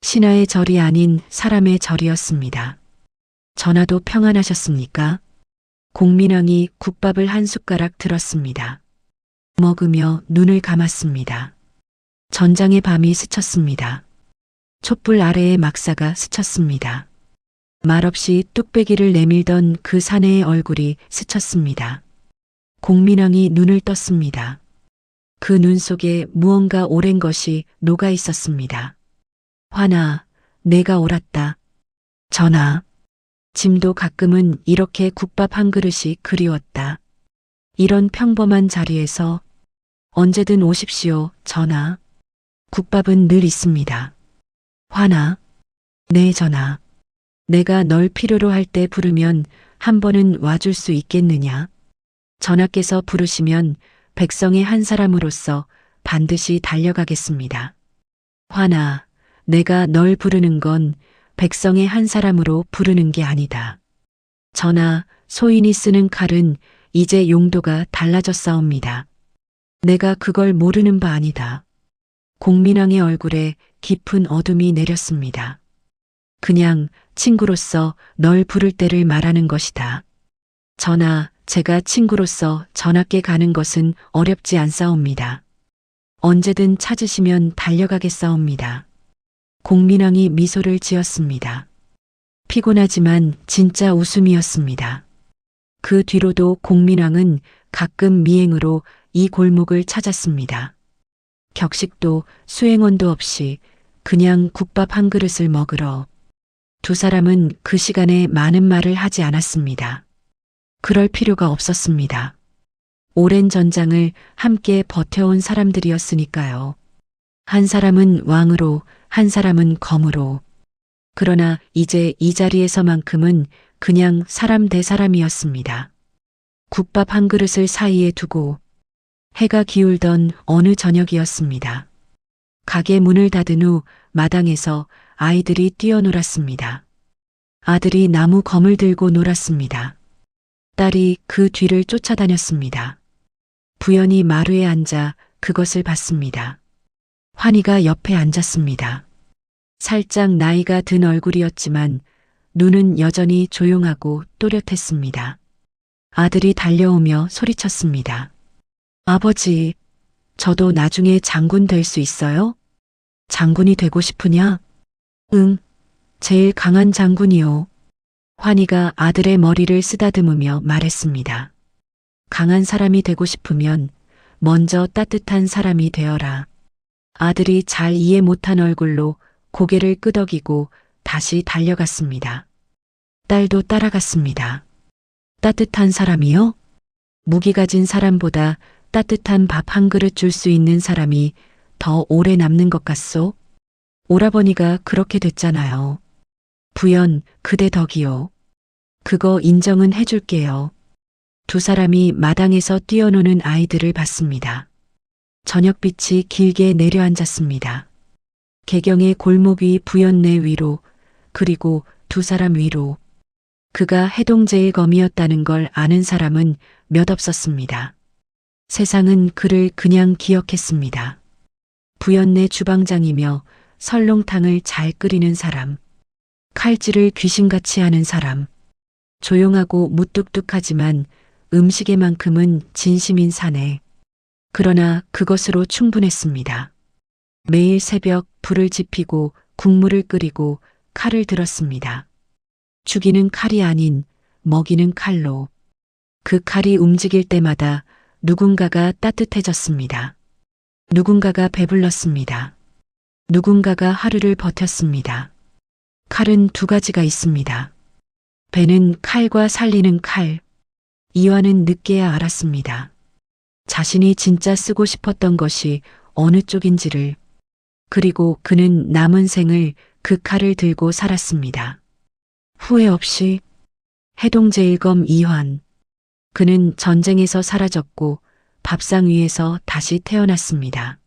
신하의 절이 아닌 사람의 절이었습니다. 전하도 평안하셨습니까? 공민왕이 국밥을 한 숟가락 들었습니다. 먹으며 눈을 감았습니다. 전장의 밤이 스쳤습니다. 촛불 아래의 막사가 스쳤습니다. 말없이 뚝배기를 내밀던 그 사내의 얼굴이 스쳤습니다. 공민왕이 눈을 떴습니다. 그 눈 속에 무언가 오랜 것이 녹아 있었습니다. 환아, 내가 옳았다. 전하, 짐도 가끔은 이렇게 국밥 한 그릇이 그리웠다. 이런 평범한 자리에서 언제든 오십시오, 전하. 국밥은 늘 있습니다. 환아, 네, 전하. 내가 널 필요로 할 때 부르면 한 번은 와줄 수 있겠느냐? 전하께서 부르시면 백성의 한 사람으로서 반드시 달려가겠습니다. 환아, 내가 널 부르는 건 백성의 한 사람으로 부르는 게 아니다. 전하, 소인이 쓰는 칼은 이제 용도가 달라졌사옵니다. 내가 그걸 모르는 바 아니다. 공민왕의 얼굴에 깊은 어둠이 내렸습니다. 그냥 친구로서 널 부를 때를 말하는 것이다. 전하, 제가 친구로서 전하께 가는 것은 어렵지 않사옵니다. 언제든 찾으시면 달려가겠사옵니다. 공민왕이 미소를 지었습니다. 피곤하지만 진짜 웃음이었습니다. 그 뒤로도 공민왕은 가끔 미행으로 이 골목을 찾았습니다. 격식도 수행원도 없이 그냥 국밥 한 그릇을 먹으러. 두 사람은 그 시간에 많은 말을 하지 않았습니다. 그럴 필요가 없었습니다. 오랜 전장을 함께 버텨온 사람들이었으니까요. 한 사람은 왕으로, 한 사람은 검으로. 그러나 이제 이 자리에서만큼은 그냥 사람 대 사람이었습니다. 국밥 한 그릇을 사이에 두고 해가 기울던 어느 저녁이었습니다. 가게 문을 닫은 후 마당에서 아이들이 뛰어놀았습니다. 아들이 나무 검을 들고 놀았습니다. 딸이 그 뒤를 쫓아다녔습니다. 부연이 마루에 앉아 그것을 봤습니다. 환희가 옆에 앉았습니다. 살짝 나이가 든 얼굴이었지만 눈은 여전히 조용하고 또렷했습니다. 아들이 달려오며 소리쳤습니다. 아버지, 저도 나중에 장군 될 수 있어요? 장군이 되고 싶으냐? 응, 제일 강한 장군이요. 환희가 아들의 머리를 쓰다듬으며 말했습니다. 강한 사람이 되고 싶으면 먼저 따뜻한 사람이 되어라. 아들이 잘 이해 못한 얼굴로 고개를 끄덕이고 다시 달려갔습니다. 딸도 따라갔습니다. 따뜻한 사람이요? 무기 가진 사람보다 따뜻한 밥 한 그릇 줄 수 있는 사람이 더 오래 남는 것 같소? 오라버니가 그렇게 됐잖아요. 부연, 그대 덕이요. 그거 인정은 해줄게요. 두 사람이 마당에서 뛰어노는 아이들을 봤습니다. 저녁빛이 길게 내려앉았습니다. 개경의 골목 위 부연내 위로, 그리고 두 사람 위로. 그가 해동제일검이었다는 걸 아는 사람은 몇 없었습니다. 세상은 그를 그냥 기억했습니다. 부연내 주방장이며 설렁탕을 잘 끓이는 사람, 칼질을 귀신같이 하는 사람, 조용하고 무뚝뚝하지만 음식에만큼은 진심인 사내. 그러나 그것으로 충분했습니다. 매일 새벽 불을 지피고 국물을 끓이고 칼을 들었습니다. 죽이는 칼이 아닌 먹이는 칼로. 그 칼이 움직일 때마다 누군가가 따뜻해졌습니다. 누군가가 배불렀습니다. 누군가가 하루를 버텼습니다. 칼은 두 가지가 있습니다. 배는 칼과 살리는 칼. 이화는 늦게야 알았습니다. 자신이 진짜 쓰고 싶었던 것이 어느 쪽인지를. 그리고 그는 남은 생을 그 칼을 들고 살았습니다. 후회 없이. 해동제일검 이환. 그는 전쟁에서 사라졌고 밥상 위에서 다시 태어났습니다.